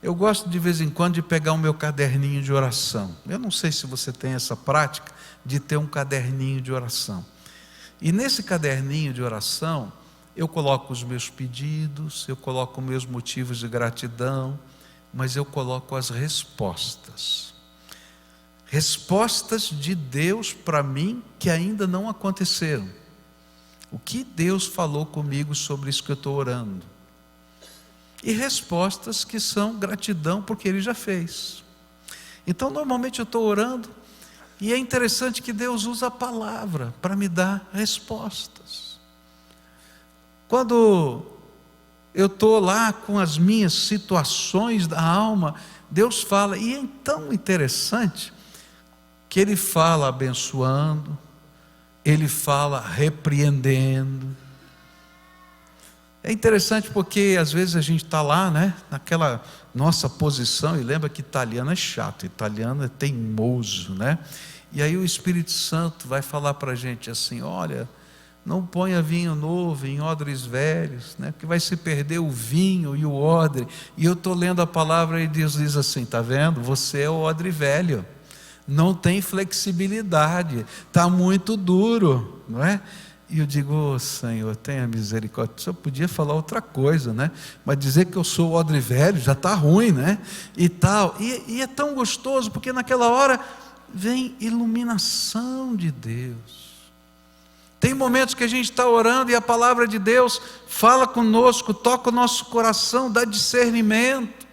Eu gosto de vez em quando de pegar o meu caderninho de oração. Eu não sei se você tem essa prática de ter um caderninho de oração. E nesse caderninho de oração, eu coloco os meus pedidos, eu coloco meus motivos de gratidão, mas eu coloco as respostas. Respostas de Deus para mim que ainda não aconteceram. O que Deus falou comigo sobre isso que eu estou orando? E respostas que são gratidão porque Ele já fez. Então normalmente eu estou orando, e é interessante que Deus usa a palavra para me dar respostas. Quando eu estou lá com as minhas situações da alma, Deus fala, e é tão interessante que Ele fala abençoando, Ele fala repreendendo. É interessante porque às vezes a gente está lá, né, naquela nossa posição, e lembra que italiano é chato, italiano é teimoso, né? E aí o Espírito Santo vai falar para a gente assim: olha, não ponha vinho novo em odres velhos, né, porque vai se perder o vinho e o odre. E eu estou lendo a palavra e Deus diz assim: está vendo? Você é o odre velho, não tem flexibilidade, está muito duro, não é? E eu digo: oh, Senhor, tenha misericórdia. O Senhor podia falar outra coisa, né? Mas dizer que eu sou o odre velho já está ruim, né? E tal. E é tão gostoso, porque naquela hora vem iluminação de Deus. Tem momentos que a gente está orando e a palavra de Deus fala conosco, toca o nosso coração, dá discernimento,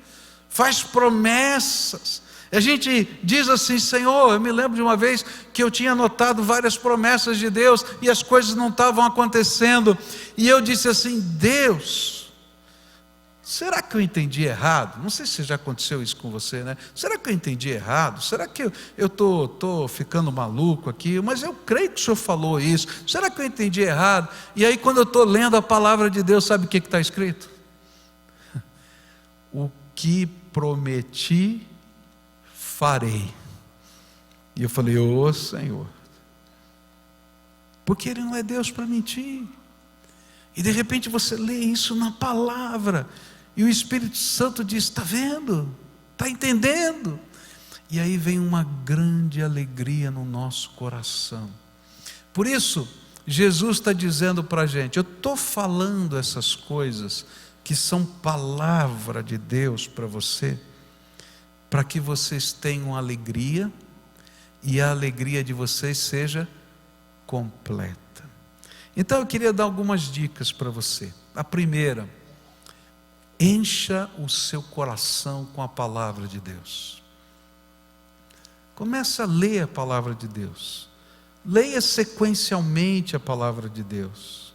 faz promessas. A gente diz assim: Senhor, eu me lembro de uma vez que eu tinha anotado várias promessas de Deus e as coisas não estavam acontecendo, e eu disse assim: Deus, será que eu entendi errado? Não sei se já aconteceu isso com você, né? Será que eu entendi errado? Será que eu estou ficando maluco aqui? Mas eu creio que o Senhor falou isso. Será que eu entendi errado? E aí quando eu estou lendo a palavra de Deus, sabe o que está escrito? O que prometi farei. E eu falei: ô Senhor, porque Ele não é Deus para mentir. E de repente você lê isso na palavra, e o Espírito Santo diz: está vendo? Está entendendo? E aí vem uma grande alegria no nosso coração. Por isso, Jesus está dizendo para a gente: eu estou falando essas coisas que são palavra de Deus para você, para que vocês tenham alegria e a alegria de vocês seja completa. Então eu queria dar algumas dicas para você. A primeira: encha o seu coração com a palavra de Deus. Comece a ler a palavra de Deus. Leia sequencialmente a palavra de Deus.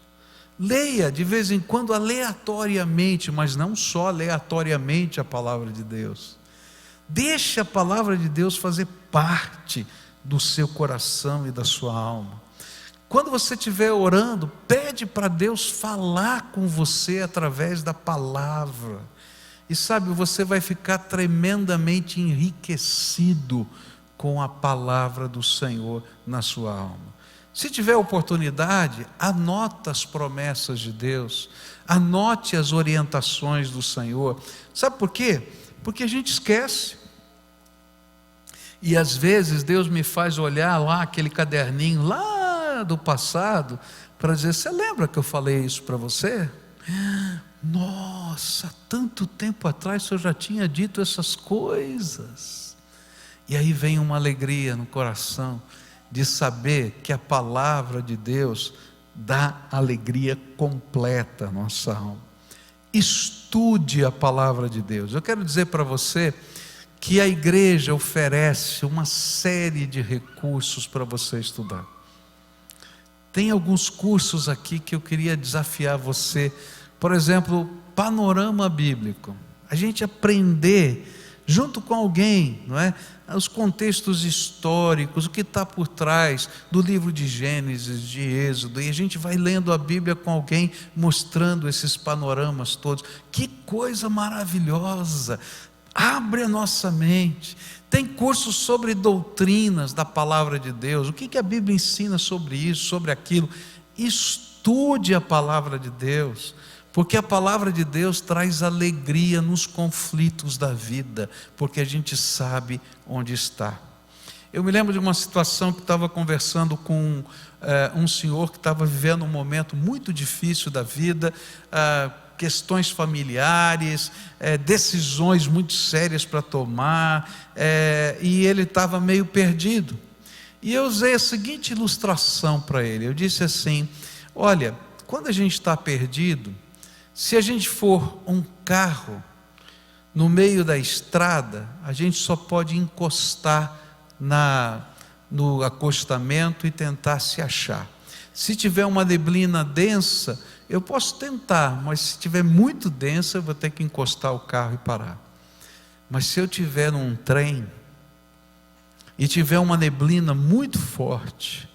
Leia de vez em quando aleatoriamente, mas não só aleatoriamente a palavra de Deus. Deixe a palavra de Deus fazer parte do seu coração e da sua alma. Quando você estiver orando, pede para Deus falar com você através da palavra. E sabe, você vai ficar tremendamente enriquecido com a palavra do Senhor na sua alma. Se tiver oportunidade, anota as promessas de Deus, anote as orientações do Senhor. Sabe por quê? Porque a gente esquece. E às vezes Deus me faz olhar lá aquele caderninho lá do passado para dizer: você lembra que eu falei isso para você? Nossa, tanto tempo atrás eu já tinha dito essas coisas. E aí vem uma alegria no coração de saber que a palavra de Deus dá alegria completa à nossa alma. Estude a palavra de Deus. Eu quero dizer para você que a igreja oferece uma série de recursos para você estudar. Tem alguns cursos aqui que eu queria desafiar você. Por exemplo, panorama bíblico. A gente aprender junto com alguém, não é? Os contextos históricos, o que está por trás do livro de Gênesis, de Êxodo, e a gente vai lendo a Bíblia com alguém, mostrando esses panoramas todos. Que coisa maravilhosa! Abre a nossa mente. Tem cursos sobre doutrinas da palavra de Deus. O que a Bíblia ensina sobre isso, sobre aquilo? Estude a palavra de Deus, porque a palavra de Deus traz alegria nos conflitos da vida, porque a gente sabe onde está. Eu me lembro de uma situação que estava conversando com um senhor que estava vivendo um momento muito difícil da vida, questões familiares, decisões muito sérias para tomar, e ele estava meio perdido. E eu usei a seguinte ilustração para ele. Eu disse assim: olha, quando a gente está perdido, se a gente for um carro no meio da estrada, a gente só pode encostar no acostamento e tentar se achar. Se tiver uma neblina densa, eu posso tentar, mas se tiver muito densa, eu vou ter que encostar o carro e parar. Mas se eu tiver num trem e tiver uma neblina muito forte,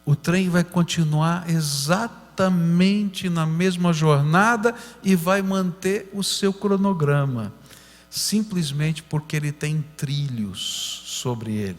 o trem vai continuar exatamente na mesma jornada e vai manter o seu cronograma, simplesmente porque ele tem trilhos sobre ele.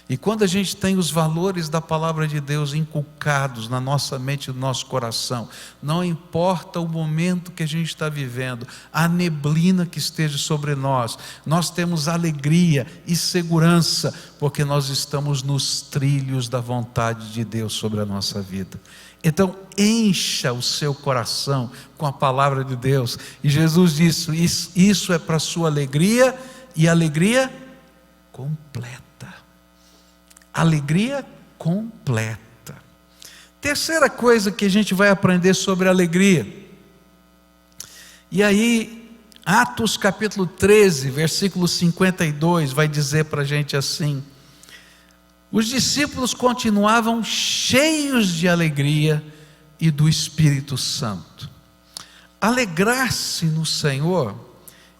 E quando a gente tem os valores da palavra de Deus inculcados na nossa mente e no nosso coração, não importa o momento que a gente está vivendo, a neblina que esteja sobre nós, nós temos alegria e segurança, porque nós estamos nos trilhos da vontade de Deus sobre a nossa vida. Então encha o seu coração com a palavra de Deus. E Jesus disse: isso é para a sua alegria, e alegria completa. Alegria completa. Terceira coisa que a gente vai aprender sobre alegria. E aí, Atos capítulo 13, versículo 52, vai dizer para a gente assim: os discípulos continuavam cheios de alegria e do Espírito Santo. Alegrar-se no Senhor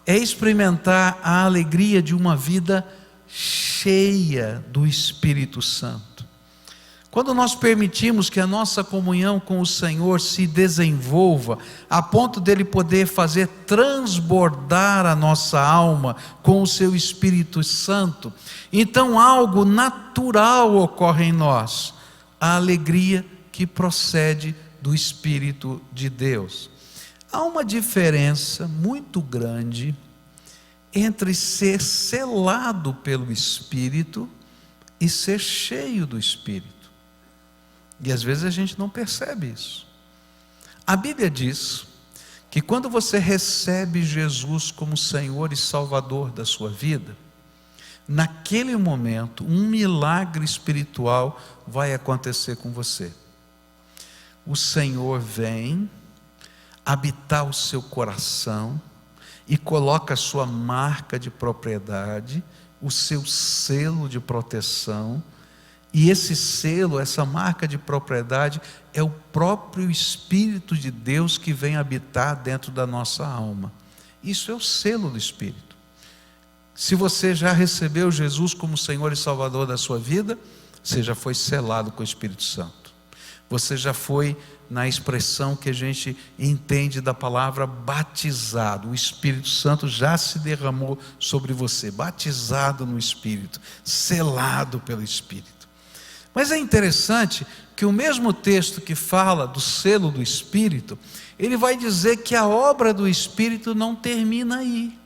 é experimentar a alegria de uma vida cheia do Espírito Santo. Quando nós permitimos que a nossa comunhão com o Senhor se desenvolva a ponto dele poder fazer transbordar a nossa alma com o seu Espírito Santo, então algo natural ocorre em nós, a alegria que procede do Espírito de Deus. Há uma diferença muito grande entre ser selado pelo Espírito e ser cheio do Espírito. E às vezes a gente não percebe isso. A Bíblia diz que quando você recebe Jesus como Senhor e Salvador da sua vida, naquele momento, um milagre espiritual vai acontecer com você. O Senhor vem habitar o seu coração e coloca a sua marca de propriedade, o seu selo de proteção, e esse selo, essa marca de propriedade, é o próprio Espírito de Deus que vem habitar dentro da nossa alma. Isso é o selo do Espírito. Se você já recebeu Jesus como Senhor e Salvador da sua vida, você já foi selado com o Espírito Santo. Você já foi, na expressão que a gente entende da palavra, batizado. O Espírito Santo já se derramou sobre você, batizado no Espírito, selado pelo Espírito. Mas é interessante que o mesmo texto que fala do selo do Espírito, ele vai dizer que a obra do Espírito não termina aí.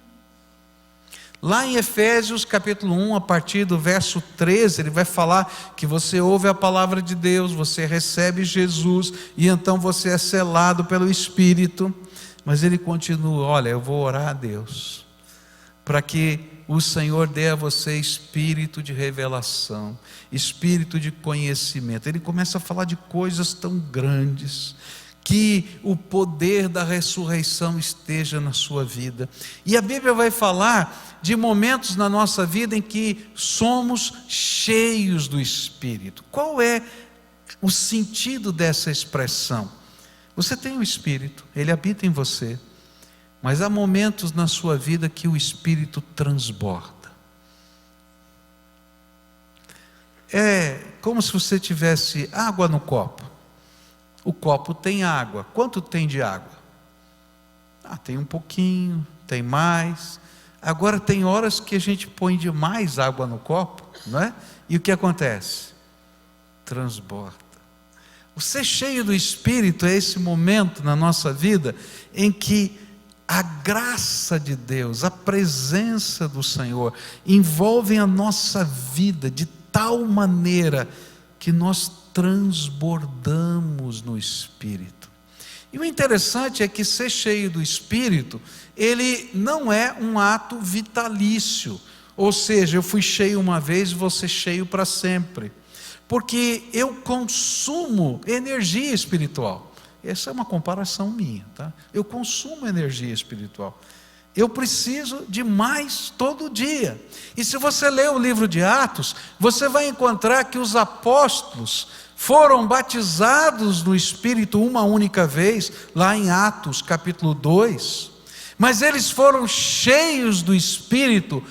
Lá em Efésios capítulo 1, a partir do verso 13, ele vai falar que você ouve a palavra de Deus, você recebe Jesus, e então você é selado pelo Espírito. Mas ele continua: olha, eu vou orar a Deus, para que o Senhor dê a você espírito de revelação, espírito de conhecimento. Ele começa a falar de coisas tão grandes, que o poder da ressurreição esteja na sua vida. E a Bíblia vai falar de momentos na nossa vida em que somos cheios do Espírito. Qual é o sentido dessa expressão? Você tem o Espírito, ele habita em você, mas há momentos na sua vida que o Espírito transborda. É como se você tivesse água no copo. O copo tem água. Quanto tem de água? Tem um pouquinho, tem mais. Agora tem horas que a gente põe demais água no copo, não é? E o que acontece? Transborda. O ser cheio do Espírito é esse momento na nossa vida em que a graça de Deus, a presença do Senhor envolvem a nossa vida de tal maneira que nós transbordamos no Espírito. E o interessante é que ser cheio do Espírito, ele não é um ato vitalício, ou seja, eu fui cheio uma vez e vou ser cheio para sempre, porque eu consumo energia espiritual. Essa é uma comparação minha, tá? Eu consumo energia espiritual. Eu preciso de mais todo dia. E se você ler o livro de Atos, você vai encontrar que os apóstolos foram batizados no Espírito uma única vez, lá em Atos capítulo 2. Mas eles foram cheios do Espírito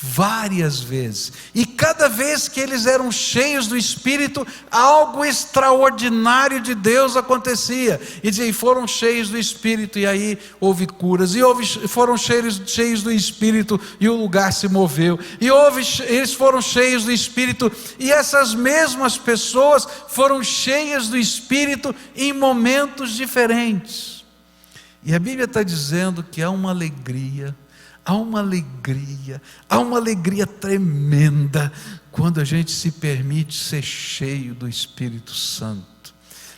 várias vezes, e cada vez que eles eram cheios do Espírito, algo extraordinário de Deus acontecia. E dizia, foram cheios do Espírito, e aí houve curas, e foram cheios do Espírito, e o lugar se moveu, eles foram cheios do Espírito, e essas mesmas pessoas foram cheias do Espírito em momentos diferentes. E a Bíblia está dizendo que há uma alegria tremenda quando a gente se permite ser cheio do Espírito Santo,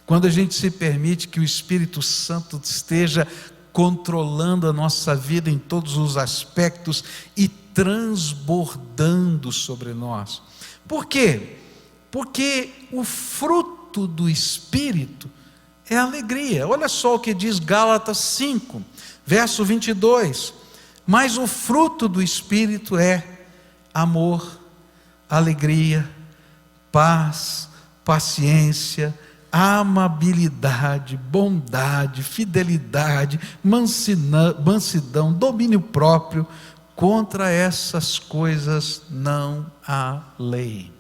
quando a gente se permite que o Espírito Santo esteja controlando a nossa vida em todos os aspectos e transbordando sobre nós. Por quê? Porque o fruto do Espírito é a alegria. Olha só o que diz Gálatas 5, verso 22. Mas o fruto do Espírito é amor, alegria, paz, paciência, amabilidade, bondade, fidelidade, mansidão, domínio próprio. Contra essas coisas não há lei.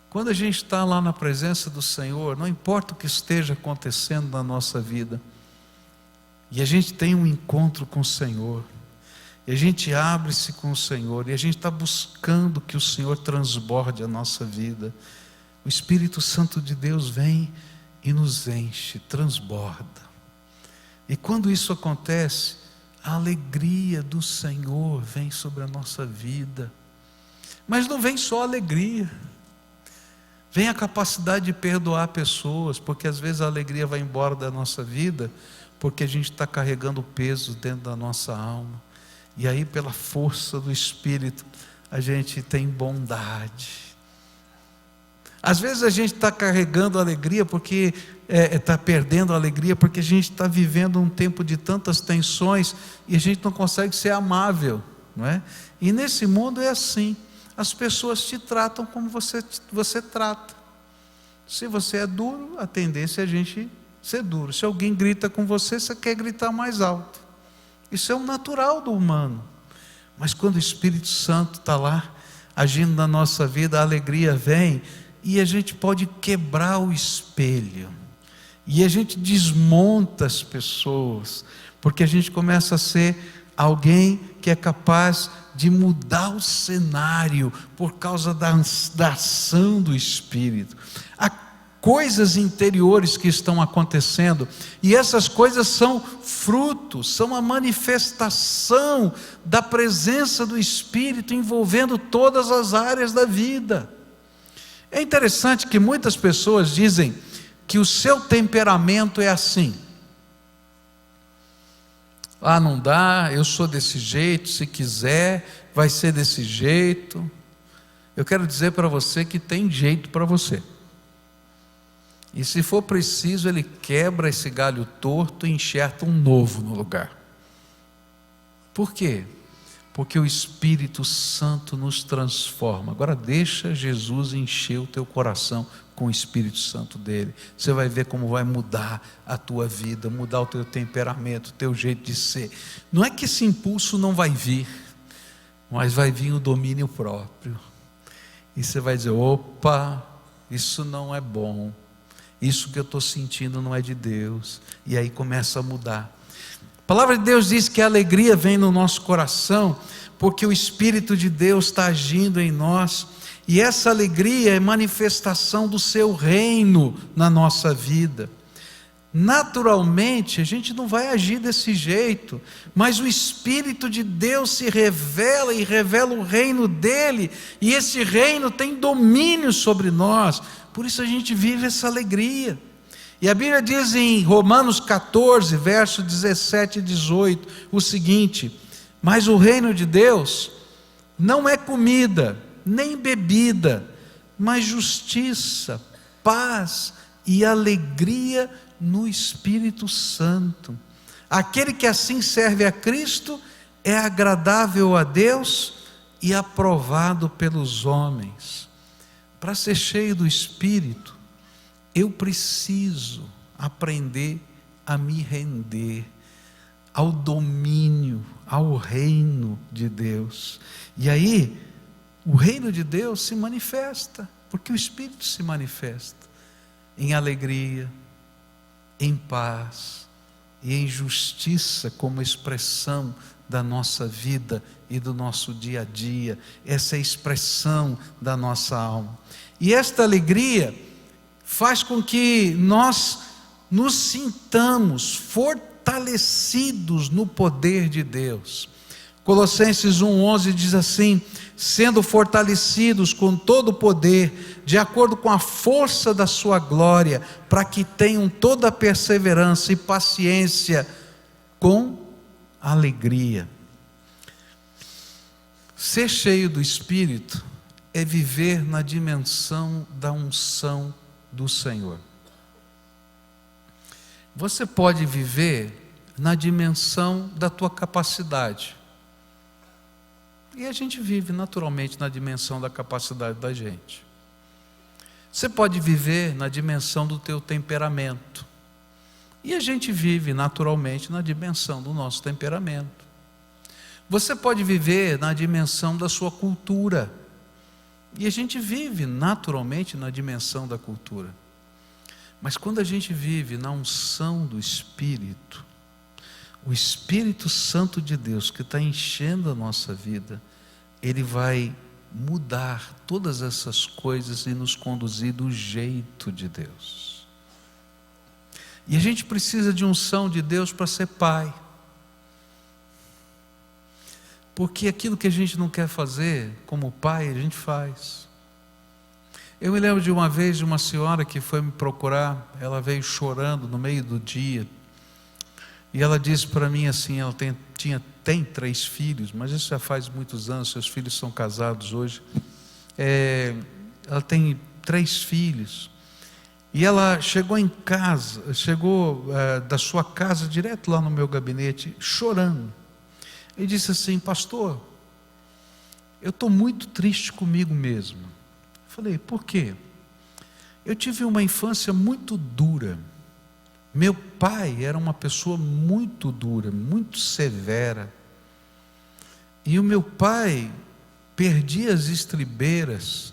Quando a gente está lá na presença do Senhor, não importa o que esteja acontecendo na nossa vida, e a gente tem um encontro com o Senhor, e a gente abre-se com o Senhor, e a gente está buscando que o Senhor transborde a nossa vida, o Espírito Santo de Deus vem e nos enche, transborda. E quando isso acontece, a alegria do Senhor vem sobre a nossa vida. Mas não vem só alegria, vem a capacidade de perdoar pessoas, porque às vezes a alegria vai embora da nossa vida, porque a gente está carregando peso dentro da nossa alma, e aí pela força do Espírito, a gente tem bondade. Às vezes a gente está carregando alegria, porque está perdendo a alegria, porque a gente está vivendo um tempo de tantas tensões, e a gente não consegue ser amável, não é? E nesse mundo é assim, as pessoas te tratam como você trata. Se você é duro, a tendência é a gente ser duro. Se alguém grita com você, você quer gritar mais alto. Isso é o natural do humano. Mas quando o Espírito Santo está lá, agindo na nossa vida, a alegria vem, e a gente pode quebrar o espelho, e a gente desmonta as pessoas, porque a gente começa a ser alguém que é capaz de mudar o cenário, por causa da ação do Espírito. Há coisas interiores que estão acontecendo, e essas coisas são frutos, são a manifestação da presença do Espírito, envolvendo todas as áreas da vida. É interessante que muitas pessoas dizem que o seu temperamento é assim. Ah, não dá, eu sou desse jeito, se quiser, vai ser desse jeito. Eu quero dizer para você que tem jeito para você. E se for preciso, ele quebra esse galho torto e enxerta um novo no lugar. Por quê? Porque o Espírito Santo nos transforma. Agora deixa Jesus encher o teu coração com o Espírito Santo dele. Você vai ver como vai mudar a tua vida, mudar o teu temperamento, o teu jeito de ser. Não é que esse impulso não vai vir, mas vai vir o domínio próprio. E você vai dizer, opa, isso não é bom. Isso que eu estou sentindo não é de Deus. E aí começa a mudar. A palavra de Deus diz que a alegria vem no nosso coração, porque o Espírito de Deus está agindo em nós, e essa alegria é manifestação do seu reino na nossa vida. Naturalmente, a gente não vai agir desse jeito, mas o Espírito de Deus se revela e revela o reino dele, e esse reino tem domínio sobre nós, por isso a gente vive essa alegria. E a Bíblia diz em Romanos 14, versos 17 e 18, o seguinte: mas o reino de Deus não é comida, nem bebida, mas justiça, paz e alegria no Espírito Santo. Aquele que assim serve a Cristo é agradável a Deus e aprovado pelos homens. Para ser cheio do Espírito, eu preciso aprender a me render ao domínio, ao reino de Deus. E aí, o reino de Deus se manifesta, porque o Espírito se manifesta em alegria, em paz e em justiça, como expressão da nossa vida e do nosso dia a dia. Essa é a expressão da nossa alma. E esta alegria faz com que nós nos sintamos fortalecidos no poder de Deus. Colossenses 1,11 diz assim: sendo fortalecidos com todo o poder, de acordo com a força da sua glória, para que tenham toda a perseverança e paciência com alegria. Ser cheio do Espírito é viver na dimensão da unção do Senhor. Você pode viver na dimensão da tua capacidade, e a gente vive naturalmente na dimensão da capacidade da gente. Você pode viver na dimensão do teu temperamento, e a gente vive naturalmente na dimensão do nosso temperamento. Você pode viver na dimensão da sua cultura, e a gente vive naturalmente na dimensão da cultura. Mas quando a gente vive na unção do Espírito, o Espírito Santo de Deus que está enchendo a nossa vida, ele vai mudar todas essas coisas e nos conduzir do jeito de Deus. E a gente precisa de unção de Deus para ser pai, porque aquilo que a gente não quer fazer como pai, a gente faz. Eu me lembro de uma vez de uma senhora que foi me procurar, ela veio chorando no meio do dia, e ela disse para mim assim, ela tem 3 filhos, mas isso já faz muitos anos, seus filhos são casados hoje, ela tem 3 filhos, e ela chegou em casa, da sua casa direto lá no meu gabinete, chorando, e disse assim: pastor, eu estou muito triste comigo mesmo. Falei: por quê? Eu tive uma infância muito dura. Meu pai era uma pessoa muito dura, muito severa. E o meu pai perdia as estribeiras.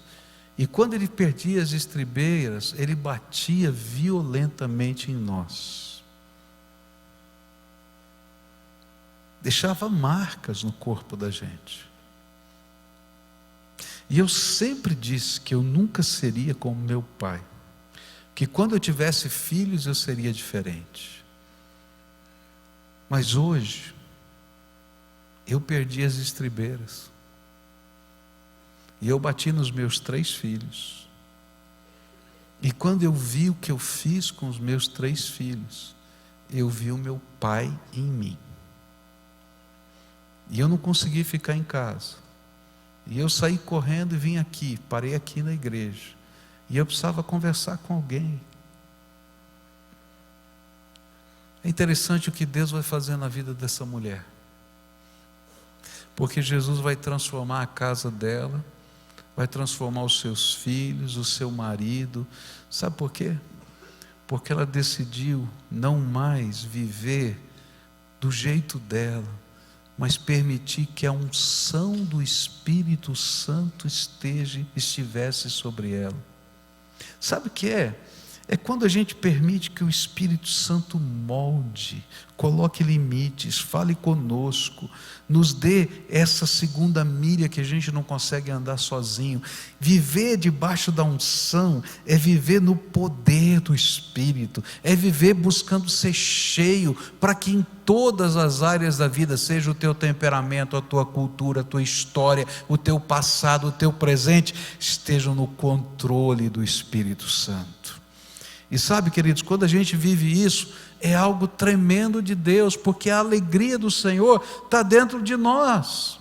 E quando ele perdia as estribeiras, ele batia violentamente em nós. Deixava marcas no corpo da gente. E eu sempre disse que eu nunca seria como meu pai, que quando eu tivesse filhos eu seria diferente. Mas hoje eu perdi as estribeiras e eu bati nos meus 3 filhos. E quando eu vi o que eu fiz com os meus 3 filhos, eu vi o meu pai em mim. E eu não consegui ficar em casa. E eu saí correndo e vim aqui, parei aqui na igreja. E eu precisava conversar com alguém. É interessante o que Deus vai fazer na vida dessa mulher. Porque Jesus vai transformar a casa dela, vai transformar os seus filhos, o seu marido. Sabe por quê? Porque ela decidiu não mais viver do jeito dela, mas permitir que a unção do Espírito Santo estivesse sobre ela. Sabe o que é? É quando a gente permite que o Espírito Santo molde, coloque limites, fale conosco, nos dê essa segunda milha que a gente não consegue andar sozinho. Viver debaixo da unção é viver no poder do Espírito, é viver buscando ser cheio, para que em todas as áreas da vida, seja o teu temperamento, a tua cultura, a tua história, o teu passado, o teu presente, estejam no controle do Espírito Santo. E sabe, queridos, quando a gente vive isso, é algo tremendo de Deus, porque a alegria do Senhor está dentro de nós.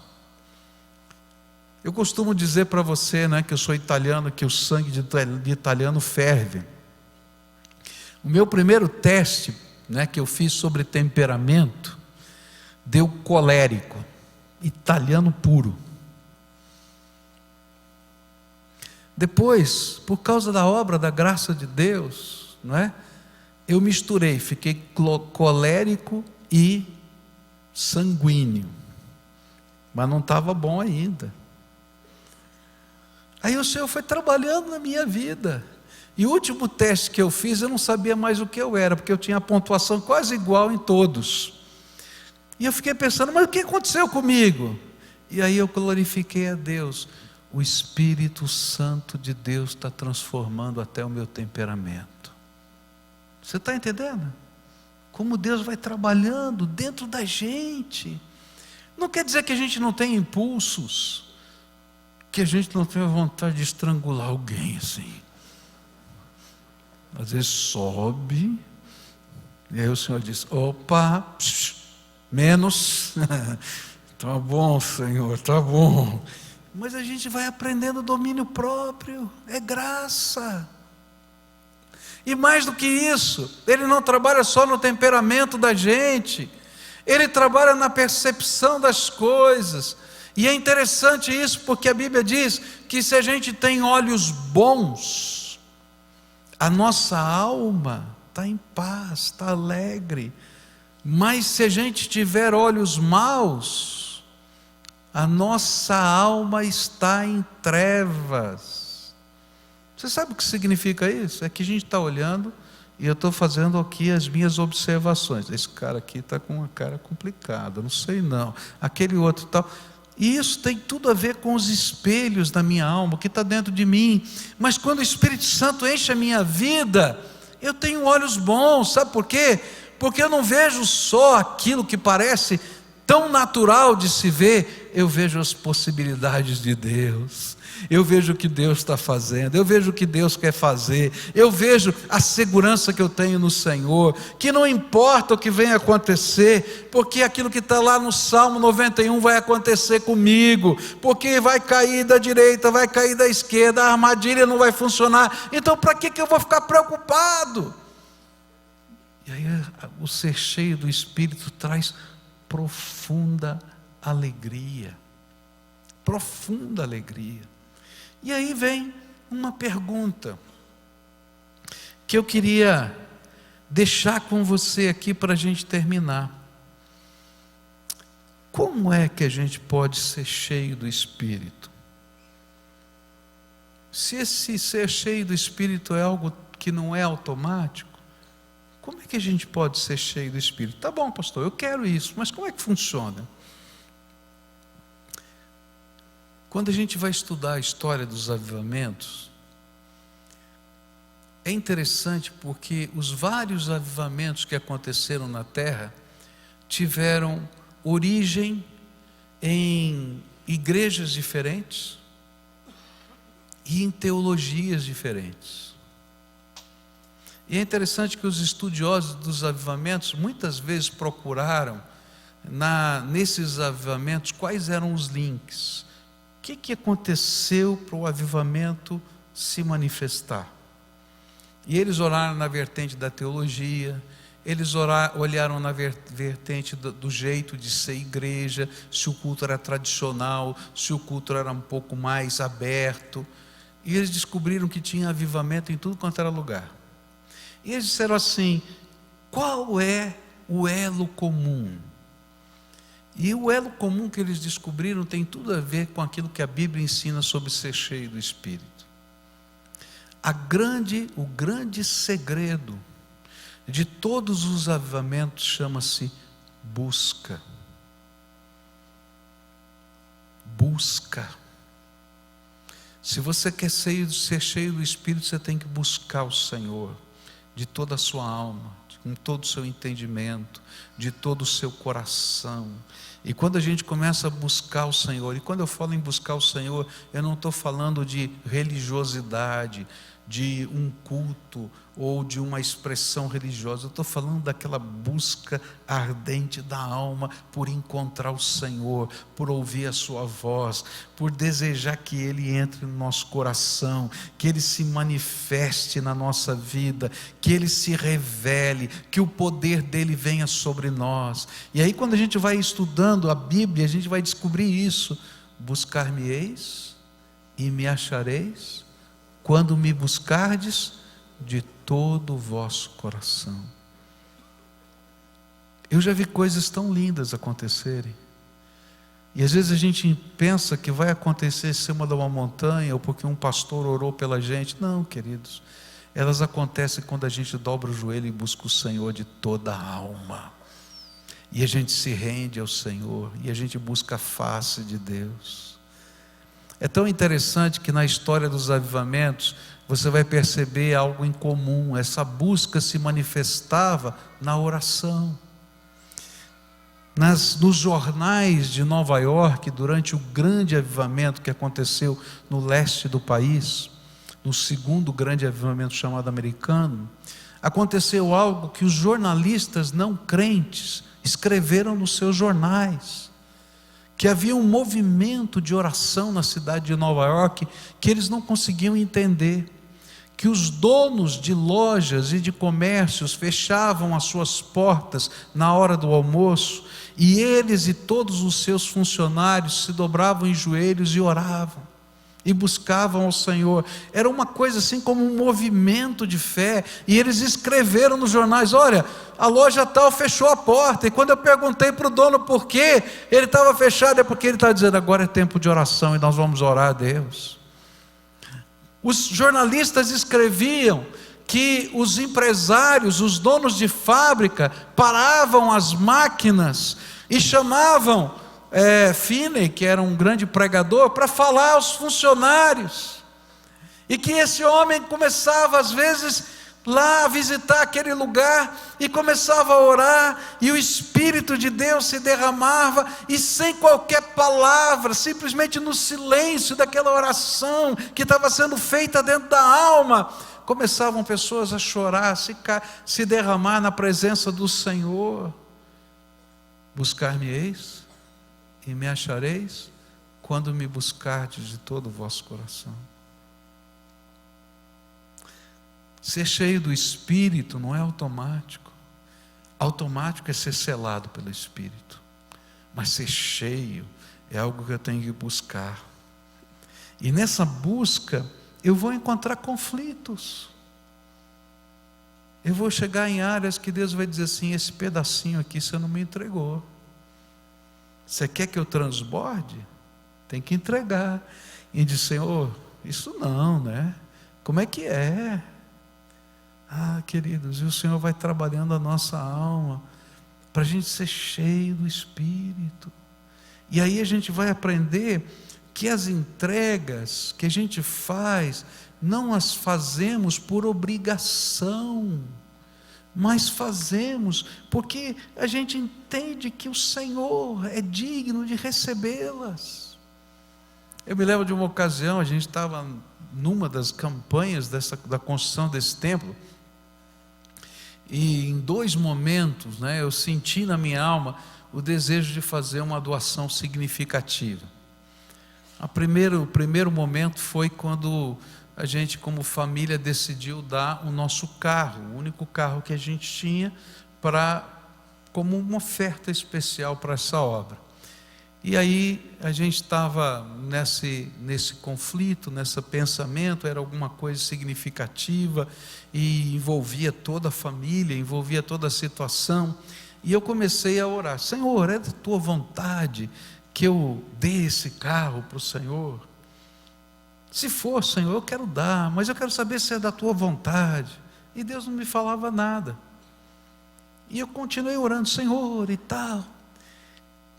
Eu costumo dizer para você, que eu sou italiano, que o sangue de italiano ferve. O meu primeiro teste, que eu fiz sobre temperamento, deu colérico, italiano puro. Depois, por causa da obra da graça de Deus, eu misturei, fiquei colérico e sanguíneo, mas não estava bom ainda. Aí o Senhor foi trabalhando na minha vida, e o último teste que eu fiz, eu não sabia mais o que eu era, porque eu tinha a pontuação quase igual em todos, e eu fiquei pensando, mas o que aconteceu comigo? E aí eu glorifiquei a Deus. O Espírito Santo de Deus está transformando até o meu temperamento. Você está entendendo? Como Deus vai trabalhando dentro da gente. Não quer dizer que a gente não tem impulsos, que a gente não tenha vontade de estrangular alguém assim. Às vezes sobe, e aí o Senhor diz: opa, menos. Tá bom, Senhor, tá bom. Mas a gente vai aprendendo domínio próprio, é graça. E mais do que isso, Ele não trabalha só no temperamento da gente, Ele trabalha na percepção das coisas. E é interessante isso, porque a Bíblia diz que se a gente tem olhos bons, a nossa alma está em paz, está alegre. Mas se a gente tiver olhos maus, a nossa alma está em trevas. Você sabe o que significa isso? É que a gente está olhando e eu estou fazendo aqui as minhas observações. Esse cara aqui está com uma cara complicada, não sei não. Aquele outro tal. E isso tem tudo a ver com os espelhos da minha alma, que está dentro de mim. Mas quando o Espírito Santo enche a minha vida, eu tenho olhos bons. Sabe por quê? Porque eu não vejo só aquilo que parece tão natural de se ver. eu vejo as possibilidades de Deus, eu vejo o que Deus está fazendo, eu vejo o que Deus quer fazer, eu vejo a segurança que eu tenho no Senhor, que não importa o que venha acontecer, porque aquilo que está lá no Salmo 91 vai acontecer comigo, porque vai cair da direita, vai cair da esquerda, a armadilha não vai funcionar, então para que eu vou ficar preocupado? E aí o ser cheio do Espírito traz profunda alegria, profunda alegria. E aí vem uma pergunta que eu queria deixar com você aqui para a gente terminar. Como é que a gente pode ser cheio do Espírito? Se esse ser cheio do Espírito é algo que não é automático, como é que a gente pode ser cheio do Espírito? Tá bom, pastor, eu quero isso, mas como é que funciona? Quando a gente vai estudar a história dos avivamentos, é interessante porque os vários avivamentos que aconteceram na terra tiveram origem em igrejas diferentes e em teologias diferentes. E é interessante que os estudiosos dos avivamentos muitas vezes procuraram nesses avivamentos quais eram os links. O que aconteceu para o avivamento se manifestar? E eles olharam na vertente da teologia, eles olharam na vertente do jeito de ser igreja, se o culto era tradicional, se o culto era um pouco mais aberto. E eles descobriram que tinha avivamento em tudo quanto era lugar. E eles disseram assim: qual é o elo comum? E o elo comum que eles descobriram tem tudo a ver com aquilo que a Bíblia ensina sobre ser cheio do Espírito. O grande segredo de todos os avivamentos chama-se busca. Busca. Se você quer ser cheio do Espírito, você tem que buscar o Senhor de toda a sua alma, com todo o seu entendimento, de todo o seu coração. E quando a gente começa a buscar o Senhor, e quando eu falo em buscar o Senhor, eu não estou falando de religiosidade, de um culto ou de uma expressão religiosa, eu estou falando daquela busca ardente da alma por encontrar o Senhor, por ouvir a sua voz, por desejar que Ele entre no nosso coração, que Ele se manifeste na nossa vida, que Ele se revele, que o poder dEle venha sobre nós. E aí quando a gente vai estudando a Bíblia, a gente vai descobrir isso: buscar-me-eis e me achareis, quando me buscardes de todo o vosso coração. Eu já vi coisas tão lindas acontecerem, e às vezes a gente pensa que vai acontecer em cima de uma montanha, ou porque um pastor orou pela gente. Não, queridos, elas acontecem quando a gente dobra o joelho e busca o Senhor de toda a alma, e a gente se rende ao Senhor, e a gente busca a face de Deus. É tão interessante que na história dos avivamentos você vai perceber algo em comum. Essa busca se manifestava na oração. Nos jornais de Nova York, durante o grande avivamento que aconteceu no leste do país, no segundo grande avivamento chamado americano, aconteceu algo que os jornalistas não crentes escreveram nos seus jornais: que havia um movimento de oração na cidade de Nova York que eles não conseguiam entender, que os donos de lojas e de comércios fechavam as suas portas na hora do almoço, e eles e todos os seus funcionários se dobravam em joelhos e oravam, e buscavam ao Senhor. Era uma coisa assim como um movimento de fé, e eles escreveram nos jornais: olha, a loja tal fechou a porta, e quando eu perguntei para o dono por quê ele estava fechado, é porque ele está dizendo: agora é tempo de oração e nós vamos orar a Deus. Os jornalistas escreviam que os empresários, os donos de fábrica, paravam as máquinas e chamavam Finney, que era um grande pregador, para falar aos funcionários, e que esse homem começava às vezes lá visitar aquele lugar e começava a orar, e o Espírito de Deus se derramava, e sem qualquer palavra, simplesmente no silêncio daquela oração que estava sendo feita dentro da alma, começavam pessoas a chorar, se derramar na presença do Senhor. Buscar-me-eis e me achareis quando me buscardes de todo o vosso coração. Ser cheio do Espírito não é automático. Automático é ser selado pelo Espírito. Mas ser cheio é algo que eu tenho que buscar. E nessa busca eu vou encontrar conflitos. Eu vou chegar em áreas que Deus vai dizer assim: esse pedacinho aqui você não me entregou. Você quer que eu transborde? Tem que entregar. E diz: Senhor, isso não, né? Como é que é? Ah, queridos, e o Senhor vai trabalhando a nossa alma para a gente ser cheio do Espírito. E aí a gente vai aprender que as entregas que a gente faz, não as fazemos por obrigação, mas fazemos porque a gente entende que o Senhor é digno de recebê-las. Eu me lembro de uma ocasião, a gente estava numa das campanhas da construção desse templo, e em 2 momentos, eu senti na minha alma o desejo de fazer uma doação significativa. O primeiro momento foi quando a gente, como família, decidiu dar o nosso carro, o único carro que a gente tinha, como uma oferta especial para essa obra. E aí a gente estava nesse conflito, nesse pensamento, era alguma coisa significativa e envolvia toda a família, envolvia toda a situação. E eu comecei a orar: Senhor, é da tua vontade que eu dê esse carro para o Senhor? Se for, Senhor, eu quero dar, mas eu quero saber se é da tua vontade. E Deus não me falava nada. E eu continuei orando: Senhor, e tal.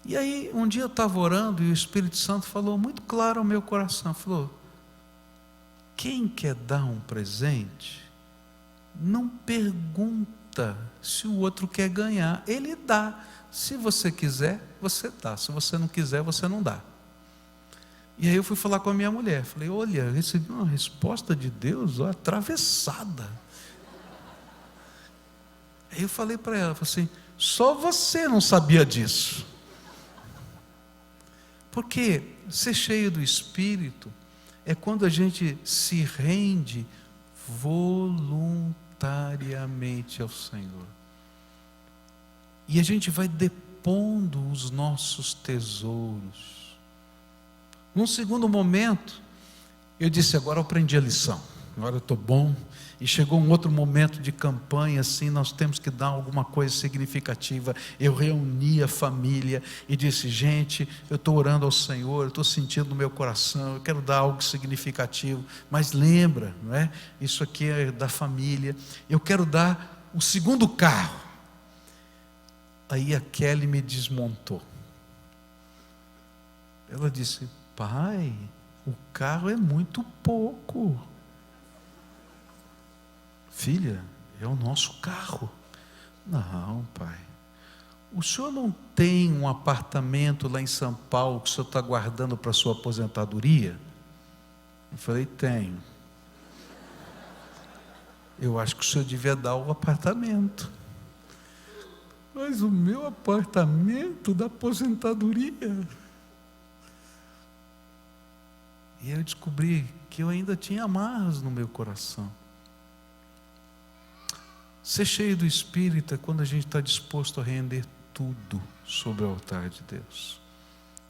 E aí um dia eu estava orando e o Espírito Santo falou muito claro ao meu coração, falou: quem quer dar um presente, não pergunta se o outro quer ganhar, ele dá. Se você quiser, você dá. Se você não quiser, você não dá. E aí eu fui falar com a minha mulher, falei: olha, eu recebi uma resposta de Deus atravessada. Aí eu falei para ela, falei assim: só você não sabia disso. Porque ser cheio do Espírito é quando a gente se rende voluntariamente ao Senhor. E a gente vai depondo os nossos tesouros. Num segundo momento, eu disse: agora eu aprendi a lição, agora eu estou bom. E chegou um outro momento de campanha, assim, nós temos que dar alguma coisa significativa. Eu reuni a família e disse: gente, eu estou orando ao Senhor, eu estou sentindo no meu coração, eu quero dar algo significativo, mas lembra, não é? Isso aqui é da família, eu quero dar o segundo carro. Aí a Kelly me desmontou. Ela disse: pai, o carro é muito pouco. Filha, é o nosso carro. Não, pai. O senhor não tem um apartamento lá em São Paulo que o senhor está guardando para a sua aposentadoria? Eu falei: tenho. Eu acho que o senhor devia dar o apartamento. Mas o meu apartamento da aposentadoria. E eu descobri que eu ainda tinha amarras no meu coração. Ser cheio do Espírito é quando a gente está disposto a render tudo sobre o altar de Deus.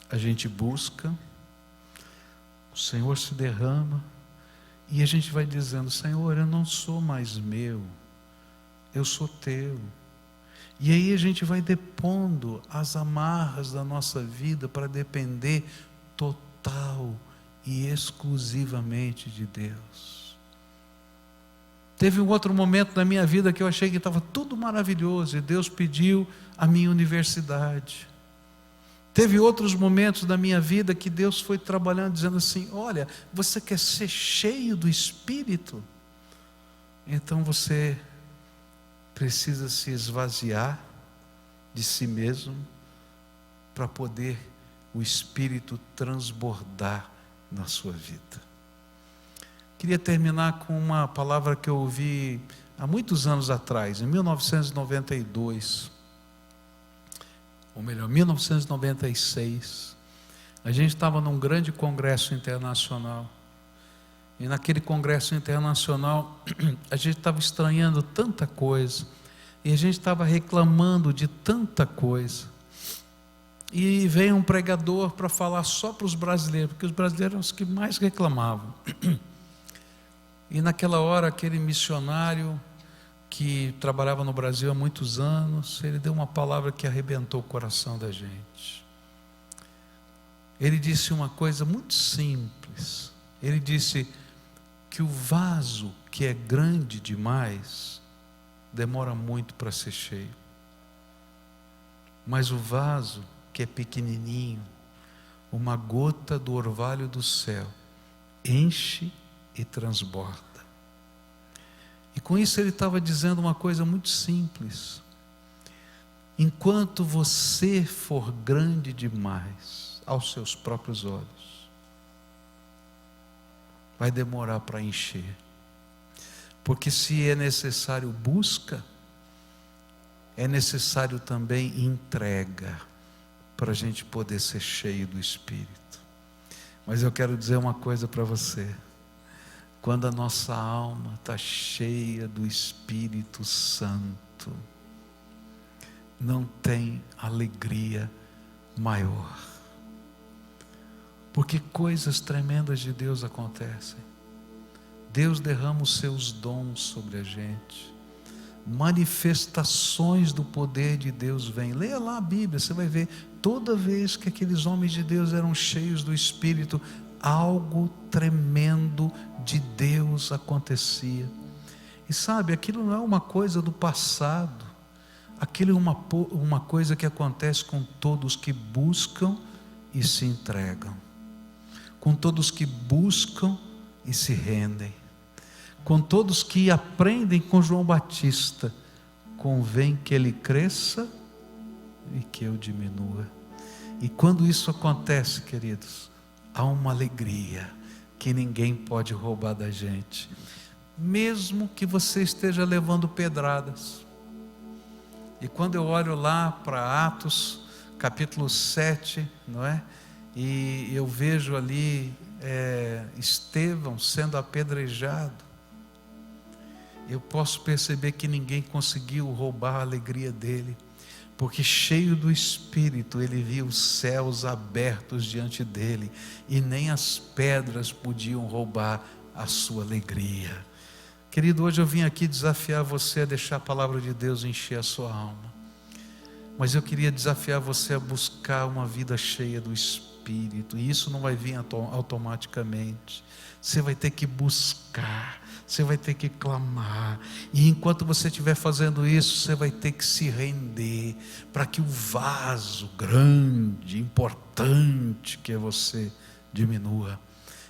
A gente busca, o Senhor se derrama, e a gente vai dizendo: Senhor, eu não sou mais meu, eu sou teu. E aí a gente vai depondo as amarras da nossa vida para depender total e exclusivamente de Deus. Teve um outro momento na minha vida que eu achei que estava tudo maravilhoso e Deus pediu a minha universidade. Teve outros momentos da minha vida que Deus foi trabalhando, dizendo assim: olha, você quer ser cheio do Espírito? Então você precisa se esvaziar de si mesmo para poder o Espírito transbordar na sua vida. Queria terminar com uma palavra que eu ouvi há muitos anos atrás, em 1992, ou melhor, 1996. A gente estava num grande congresso internacional. E naquele congresso internacional, a gente estava estranhando tanta coisa. E a gente estava reclamando de tanta coisa. E veio um pregador para falar só para os brasileiros, porque os brasileiros eram os que mais reclamavam. E naquela hora, aquele missionário que trabalhava no Brasil há muitos anos, ele deu uma palavra que arrebentou o coração da gente. Ele disse uma coisa muito simples. Ele disse que o vaso que é grande demais demora muito para ser cheio. Mas o vaso que é pequenininho, uma gota do orvalho do céu, enche e transborda. E com isso ele estava dizendo uma coisa muito simples. Enquanto você for grande demais aos seus próprios olhos, vai demorar para encher. Porque se é necessário busca, é necessário também entrega, para a gente poder ser cheio do Espírito. Mas eu quero dizer uma coisa para você. Quando a nossa alma está cheia do Espírito Santo, não tem alegria maior. Porque coisas tremendas de Deus acontecem. Deus derrama os seus dons sobre a gente. Manifestações do poder de Deus vêm. Leia lá a Bíblia, você vai ver. Toda vez que aqueles homens de Deus eram cheios do Espírito, algo tremendo de Deus acontecia. E sabe, aquilo não é uma coisa do passado. Aquilo é uma coisa que acontece com todos que buscam e se entregam. Com todos que buscam e se rendem. Com todos que aprendem com João Batista, convém que ele cresça e que eu diminua. E quando isso acontece, queridos, há uma alegria que ninguém pode roubar da gente, mesmo que você esteja levando pedradas. E quando eu olho lá para Atos, capítulo 7, não é? E eu vejo ali Estevão sendo apedrejado, eu posso perceber que ninguém conseguiu roubar a alegria dele, porque cheio do Espírito, ele viu os céus abertos diante dele, e nem as pedras podiam roubar a sua alegria. Querido, hoje eu vim aqui desafiar você a deixar a palavra de Deus encher a sua alma, mas eu queria desafiar você a buscar uma vida cheia do Espírito, e isso não vai vir automaticamente. Você vai ter que buscar, você vai ter que clamar, e enquanto você estiver fazendo isso, você vai ter que se render, para que o vaso grande, importante que é você, diminua,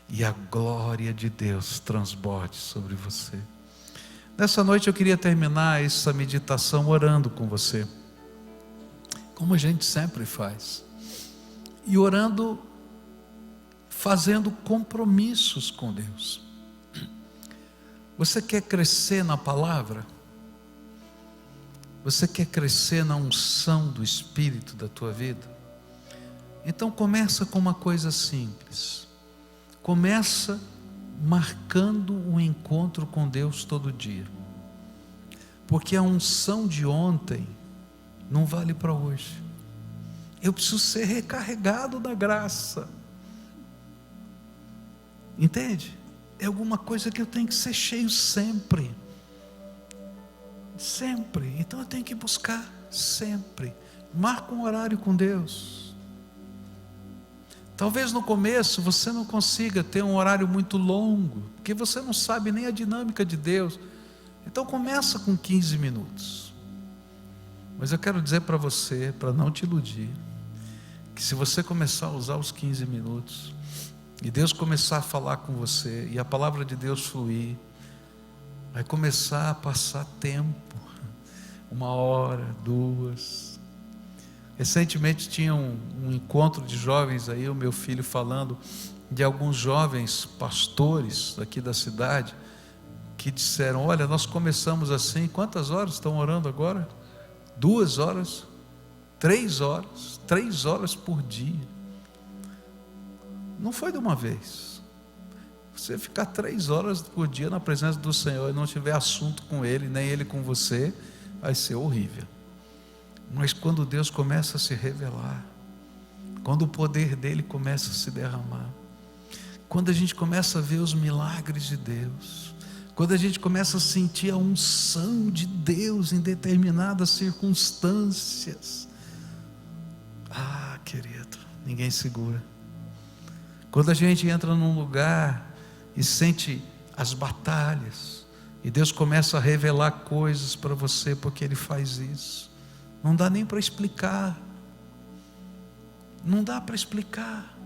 e a glória de Deus transborde sobre você. Nessa noite eu queria terminar essa meditação orando com você, como a gente sempre faz, e orando, fazendo compromissos com Deus. Você quer crescer na palavra? Você quer crescer na unção do Espírito da tua vida? Então começa com uma coisa simples. Começa marcando um encontro com Deus todo dia. Porque a unção de ontem não vale para hoje. Eu preciso ser recarregado da graça. Entende? É alguma coisa que eu tenho que ser cheio sempre. Sempre. Então eu tenho que buscar sempre. Marca um horário com Deus. Talvez no começo você não consiga ter um horário muito longo, porque você não sabe nem a dinâmica de Deus. Então começa com 15 minutos. Mas eu quero dizer para você, para não te iludir, que se você começar a usar os 15 minutos, e Deus começar a falar com você, e a palavra de Deus fluir, Vai começar a passar tempo, 1 hora, 2. Recentemente tinha um encontro de jovens aí, o meu filho falando de alguns jovens pastores aqui da cidade, que disseram: olha, nós começamos assim, quantas horas estão orando agora? 2 horas, 3 horas, 3 horas por dia. Não foi de uma vez. Você ficar 3 horas por dia na presença do Senhor e não tiver assunto com Ele, nem Ele com você, vai ser horrível. Mas quando Deus começa a se revelar, quando o poder dEle começa a se derramar, quando a gente começa a ver os milagres de Deus, quando a gente começa a sentir a unção de Deus em determinadas circunstâncias, querido, ninguém segura. Quando a gente entra num lugar e sente as batalhas, e Deus começa a revelar coisas para você, porque Ele faz isso, não dá nem para explicar, não dá para explicar.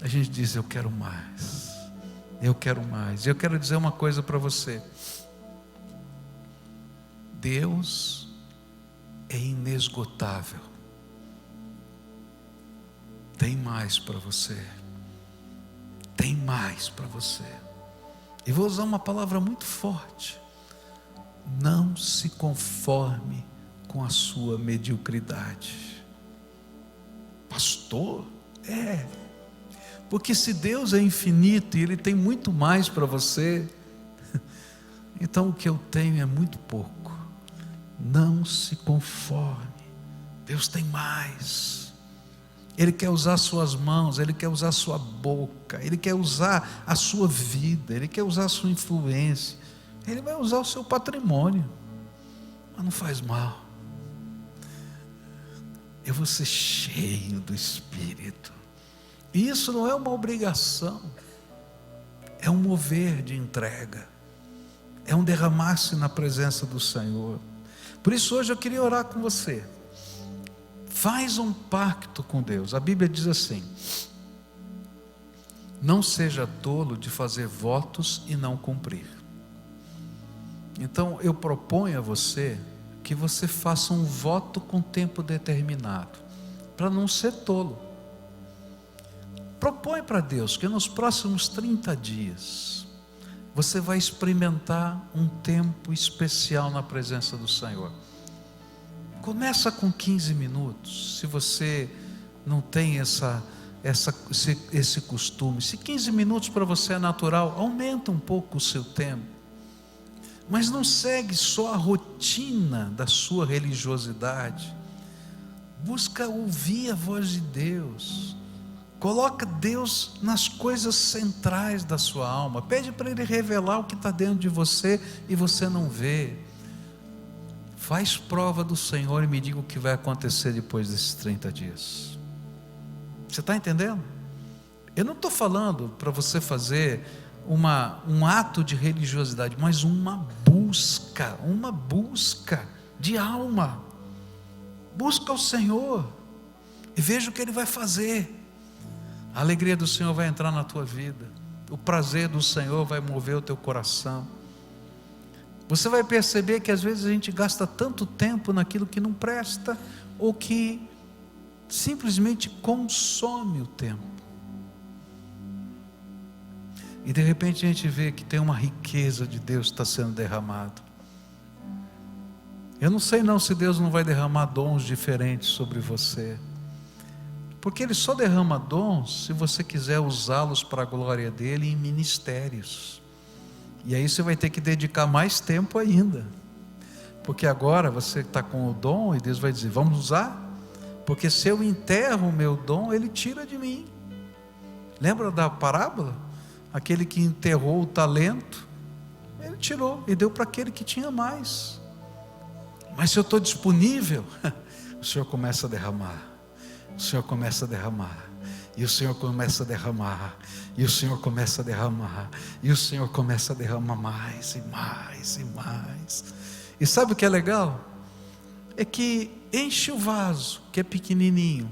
A gente diz: eu quero mais, eu quero mais. Eu quero dizer uma coisa para você: Deus é inesgotável, tem mais para você, tem mais para você. E vou usar uma palavra muito forte: não se conforme com a sua mediocridade. Pastor, porque se Deus é infinito e Ele tem muito mais para você, então o que eu tenho é muito pouco. Não se conforme, Deus tem mais. Ele quer usar suas mãos, Ele quer usar sua boca, Ele quer usar a sua vida, Ele quer usar a sua influência, Ele vai usar o seu patrimônio, mas não faz mal. Eu vou ser cheio do Espírito. E isso não é uma obrigação, é um mover de entrega, é um derramar-se na presença do Senhor. Por isso hoje eu queria orar com você. Faz um pacto com Deus. A Bíblia diz assim: não seja tolo de fazer votos e não cumprir. Então eu proponho a você que você faça um voto com tempo determinado, para não ser tolo. Propõe para Deus que nos próximos 30 dias você vai experimentar um tempo especial na presença do Senhor. Começa com 15 minutos. Se você não tem esse costume, se 15 minutos para você é natural, aumenta um pouco o seu tempo. Mas não segue só a rotina da sua religiosidade. Busca ouvir a voz de Deus. Coloca Deus nas coisas centrais da sua alma. Pede para Ele revelar o que está dentro de você e você não vê. Faz prova do Senhor e me diga o que vai acontecer depois desses 30 dias. Você está entendendo? Eu não estou falando para você fazer um ato de religiosidade, mas uma busca de alma. Busca o Senhor e veja o que Ele vai fazer. A alegria do Senhor vai entrar na tua vida, o prazer do Senhor vai mover o teu coração. Você vai perceber que às vezes a gente gasta tanto tempo naquilo que não presta, ou que simplesmente consome o tempo. E de repente a gente vê que tem uma riqueza de Deus que está sendo derramado. Eu não sei não se Deus não vai derramar dons diferentes sobre você, porque Ele só derrama dons se você quiser usá-los para a glória dEle em ministérios. E aí você vai ter que dedicar mais tempo ainda, porque agora você está com o dom e Deus vai dizer: vamos usar? Porque se eu enterro o meu dom, Ele tira de mim. Lembra da parábola? Aquele que enterrou o talento, Ele tirou e deu para aquele que tinha mais. Mas se eu estou disponível, o Senhor começa a derramar. O Senhor começa a derramar, e o Senhor começa a derramar, e o Senhor começa a derramar, e o Senhor começa a derramar mais e mais e mais. E sabe o que é legal? É que enche o vaso, que é pequenininho,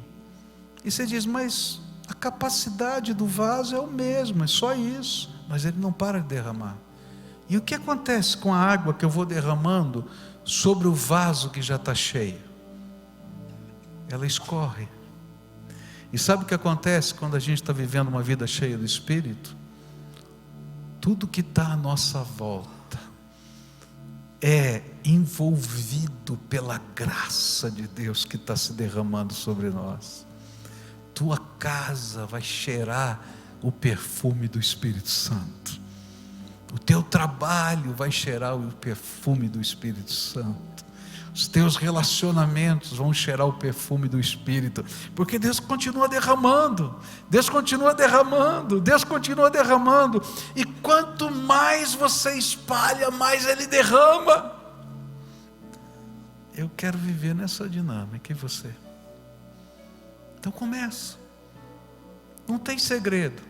e você diz: mas a capacidade do vaso é o mesmo, é só isso. Mas Ele não para de derramar, E o que acontece com a água que eu vou derramando sobre o vaso que já está cheio? Ela escorre. E sabe o que acontece quando a gente está vivendo uma vida cheia do Espírito? Tudo que está à nossa volta é envolvido pela graça de Deus que está se derramando sobre nós. Tua casa vai cheirar o perfume do Espírito Santo. O teu trabalho vai cheirar o perfume do Espírito Santo. Os teus relacionamentos vão cheirar o perfume do Espírito, porque Deus continua derramando, Deus continua derramando, Deus continua derramando, e quanto mais você espalha, mais Ele derrama. Eu quero viver nessa dinâmica, e você? Então começa. Não tem segredo,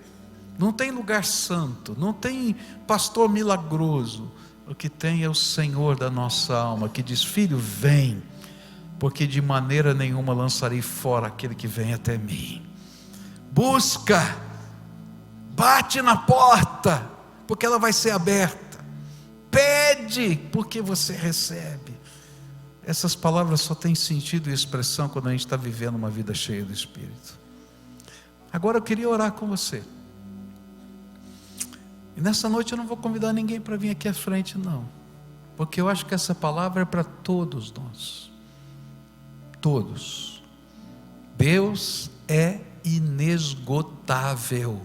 não tem lugar santo, não tem pastor milagroso. O que tem é o Senhor da nossa alma, que diz: filho, vem, porque de maneira nenhuma lançarei fora aquele que vem até mim. Busca, bate na porta, porque ela vai ser aberta. Pede, porque você recebe. Essas palavras só têm sentido e expressão quando a gente está vivendo uma vida cheia do Espírito. Agora eu queria orar com você. E nessa noite eu não vou convidar ninguém para vir aqui à frente, não, porque eu acho que essa palavra é para todos nós. Todos. Deus é inesgotável.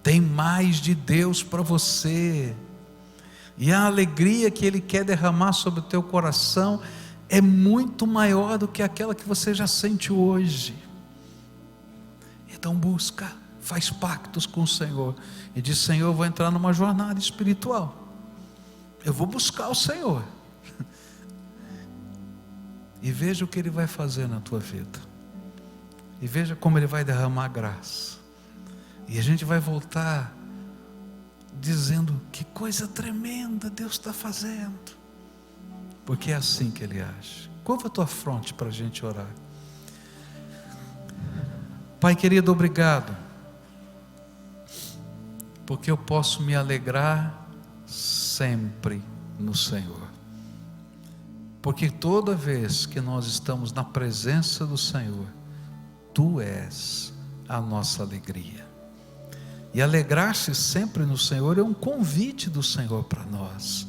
Tem mais de Deus para você. E a alegria que Ele quer derramar sobre o teu coração é muito maior do que aquela que você já sente hoje. Então busca, faz pactos com o Senhor e diz: Senhor, eu vou entrar numa jornada espiritual, eu vou buscar o Senhor, e veja o que Ele vai fazer na tua vida, e veja como Ele vai derramar graça, e a gente vai voltar dizendo: que coisa tremenda Deus está fazendo, porque é assim que Ele age. Curva a tua fronte para a gente orar. Pai querido, obrigado, porque eu posso me alegrar sempre no Senhor, porque toda vez que nós estamos na presença do Senhor, Tu és a nossa alegria, e alegrar-se sempre no Senhor é um convite do Senhor para nós,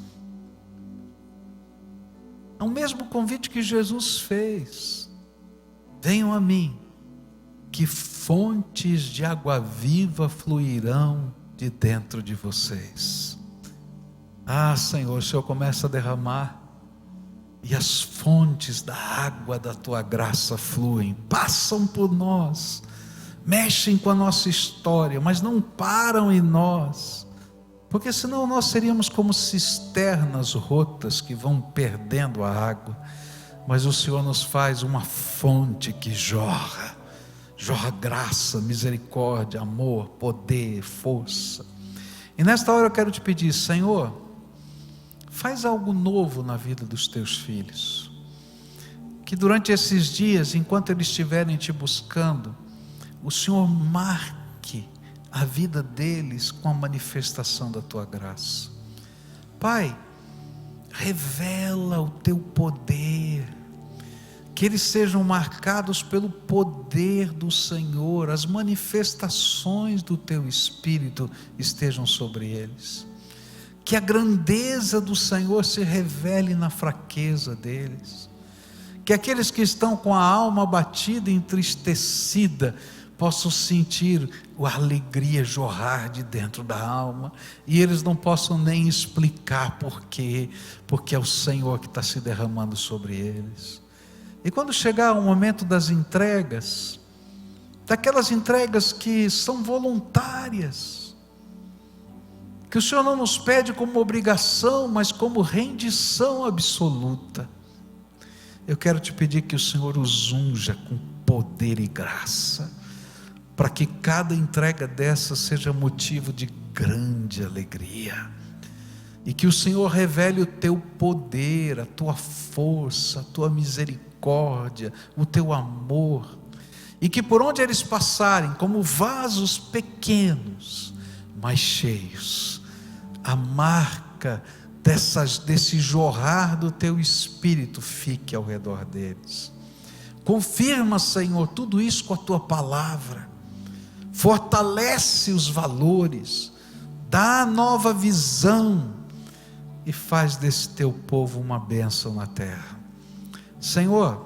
é o mesmo convite que Jesus fez: venham a mim, que fontes de água viva fluirão de dentro de vocês. Ah, Senhor, o Senhor começa a derramar, e as fontes da água da Tua graça fluem, passam por nós, mexem com a nossa história, mas não param em nós, porque senão nós seríamos como cisternas rotas que vão perdendo a água. Mas o Senhor nos faz uma fonte que jorra graça, misericórdia, amor, poder, força. E nesta hora eu quero te pedir: Senhor, faz algo novo na vida dos teus filhos, que durante esses dias, enquanto eles estiverem te buscando, o Senhor marque a vida deles com a manifestação da tua graça. Pai, revela o teu poder, que eles sejam marcados pelo poder do Senhor, as manifestações do teu Espírito estejam sobre eles, que a grandeza do Senhor se revele na fraqueza deles, que aqueles que estão com a alma abatida e entristecida possam sentir a alegria jorrar de dentro da alma, e eles não possam nem explicar por quê, porque é o Senhor que está se derramando sobre eles. E quando chegar o momento das entregas, daquelas entregas que são voluntárias, que o Senhor não nos pede como obrigação, mas como rendição absoluta, eu quero te pedir que o Senhor os unja com poder e graça, para que cada entrega dessa seja motivo de grande alegria, e que o Senhor revele o teu poder, a tua força, a tua misericórdia, o teu amor, e que por onde eles passarem, como vasos pequenos, mas cheios, a marca desse jorrar do teu Espírito fique ao redor deles. Confirma, Senhor, tudo isso com a tua palavra. Fortalece os valores, dá nova visão e faz desse teu povo uma bênção na terra. Senhor,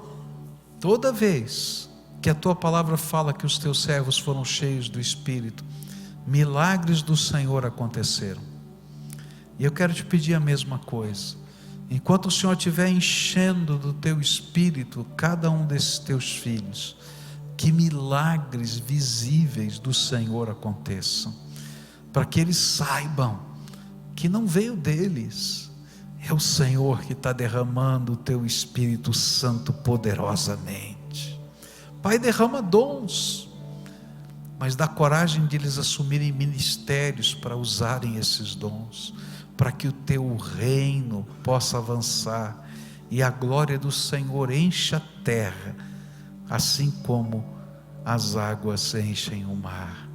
toda vez que a tua palavra fala que os teus servos foram cheios do Espírito, milagres do Senhor aconteceram. E eu quero te pedir a mesma coisa. Enquanto o Senhor estiver enchendo do teu Espírito cada um desses teus filhos, que milagres visíveis do Senhor aconteçam, para que eles saibam que não veio deles, é o Senhor que está derramando o teu Espírito Santo poderosamente. Pai, derrama dons, mas dá coragem de eles assumirem ministérios para usarem esses dons, para que o teu reino possa avançar e a glória do Senhor encha a terra, assim como as águas enchem o mar.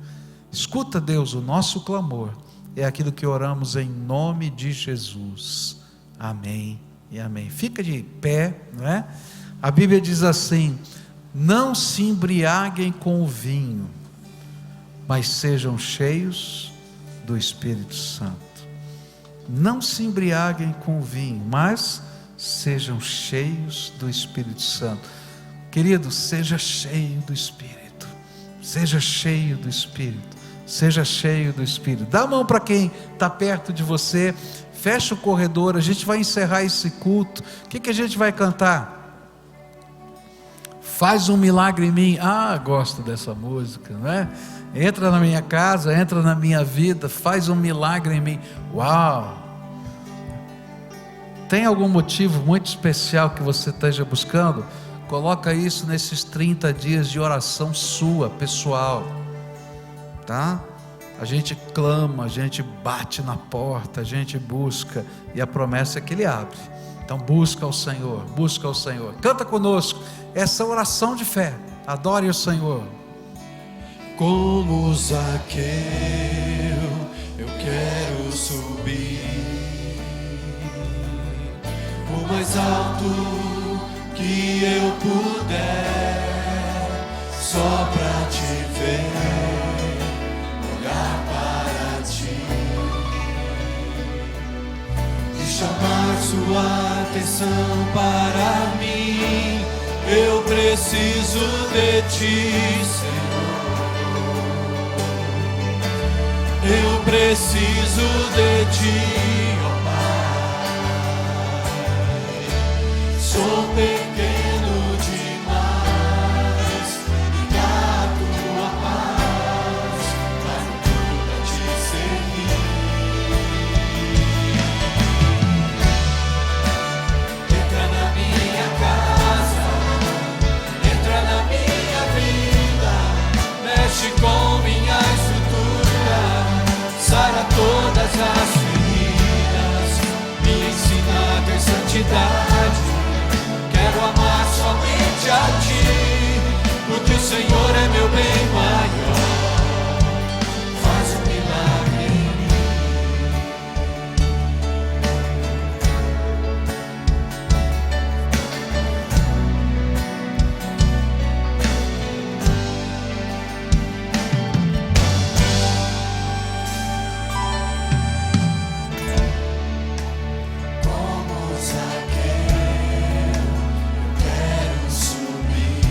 Escuta, Deus, o nosso clamor, é aquilo que oramos em nome de Jesus. Amém e amém. Fica de pé, não é? A Bíblia diz assim: não se embriaguem com o vinho, mas sejam cheios do Espírito Santo. Não se embriaguem com o vinho, mas sejam cheios do Espírito Santo. Querido, seja cheio do Espírito, seja cheio do Espírito, seja cheio do Espírito. Dá a mão para quem está perto de você, fecha o corredor, a gente vai encerrar esse culto. O que a gente vai cantar? Faz um milagre em mim. Ah, gosto dessa música, não é? Entra na minha casa, entra na minha vida, faz um milagre em mim. Uau! Tem algum motivo muito especial que você esteja buscando? Coloca isso nesses 30 dias de oração sua, pessoal, tá? A gente clama, a gente bate na porta, a gente busca, e a promessa é que Ele abre. Então busca o Senhor, busca o Senhor. Canta conosco essa oração de fé. Adore o Senhor. Como Zaqueu, eu quero subir o mais alto que eu puder, só pra te ver, olhar para ti e chamar sua atenção para mim. Eu preciso de ti, Senhor. Eu preciso de ti, ó Pai. Sou pequeno demais e a tua paz vai tudo a te servir. Entra na minha casa, entra na minha vida, mexe com minha estrutura, sara todas as feridas, me ensina a ter santidade. Quero amar somente a ti, porque o Senhor é meu bem maior. Faz um milagre em mim. Como Zaqueu, eu quero subir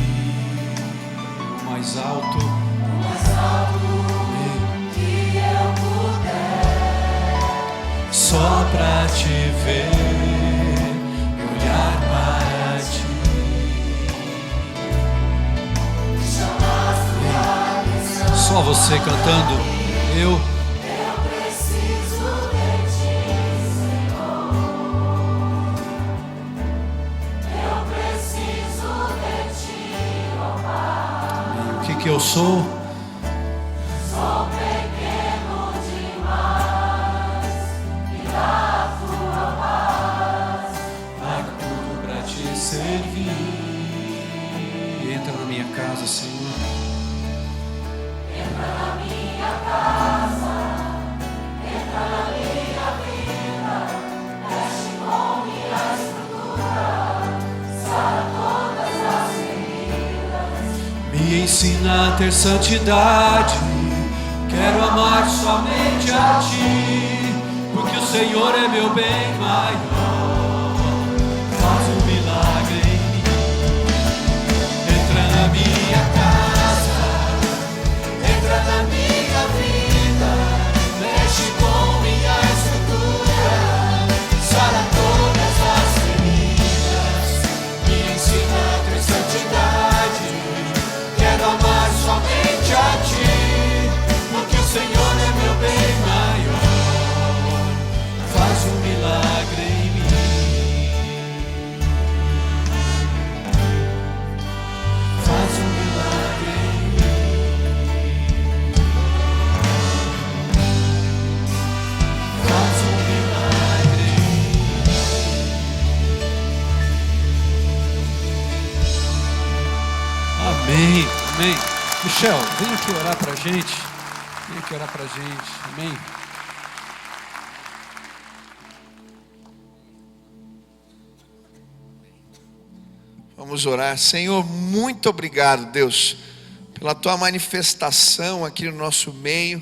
O mais alto. o mais alto que eu puder, só pra te ver, olhar para ti. Só você cantando. Eu Preciso de ti, Senhor. Eu preciso de ti, ó Pai. o que eu sou? Sou pequeno demais e a tua paz vai tudo pra te servir. Entra na minha casa, Senhor. Entra na minha casa, entra na minha ensina a ter santidade. Quero amar somente a Ti, porque o Senhor é meu bem maior. Faz um milagre em mim. Entra na minha casa, entra na minha vida, mexe com minha estrutura, sara todas as feridas, me ensina a ter santidade. Quero amar somente a Ti, porque o Senhor é meu bem maior. Faz um milagre em mim. Faz um milagre em mim. Faz um milagre em mim. Amém, amém. Michel, vem aqui orar pra gente. Vem aqui orar pra gente. Amém. Vamos orar. Senhor, muito obrigado, Deus, pela Tua manifestação aqui no nosso meio.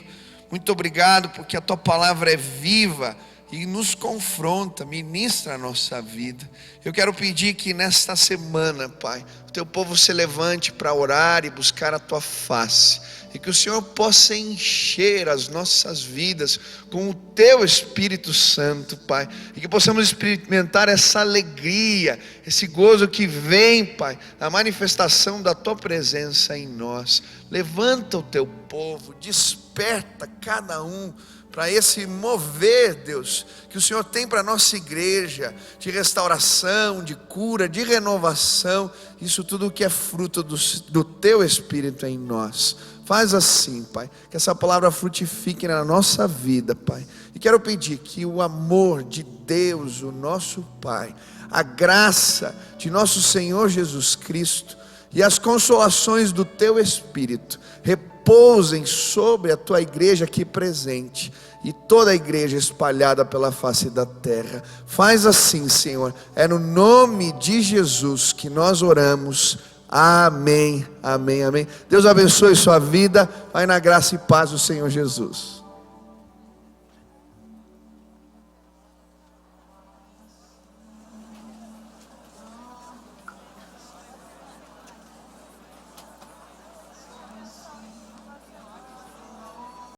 Muito obrigado porque a Tua palavra é viva e nos confronta, ministra a nossa vida. Eu quero pedir que nesta semana, Pai, o Teu povo se levante para orar e buscar a Tua face, e que o Senhor possa encher as nossas vidas com o Teu Espírito Santo, Pai, e que possamos experimentar essa alegria, esse gozo que vem, Pai, da manifestação da Tua presença em nós. Levanta o Teu povo, desperta cada um para esse mover, Deus, que o Senhor tem para a nossa igreja, de restauração, de cura, de renovação, isso tudo que é fruto do Teu Espírito em nós. Faz assim, Pai, que essa palavra frutifique na nossa vida, Pai. E quero pedir que o amor de Deus, o nosso Pai, a graça de nosso Senhor Jesus Cristo e as consolações do Teu Espírito repousem sobre a Tua igreja aqui presente e toda a igreja espalhada pela face da terra. Faz assim, Senhor, é no nome de Jesus que nós oramos. Amém, amém, amém. Deus abençoe sua vida. Vai na graça e paz do Senhor Jesus.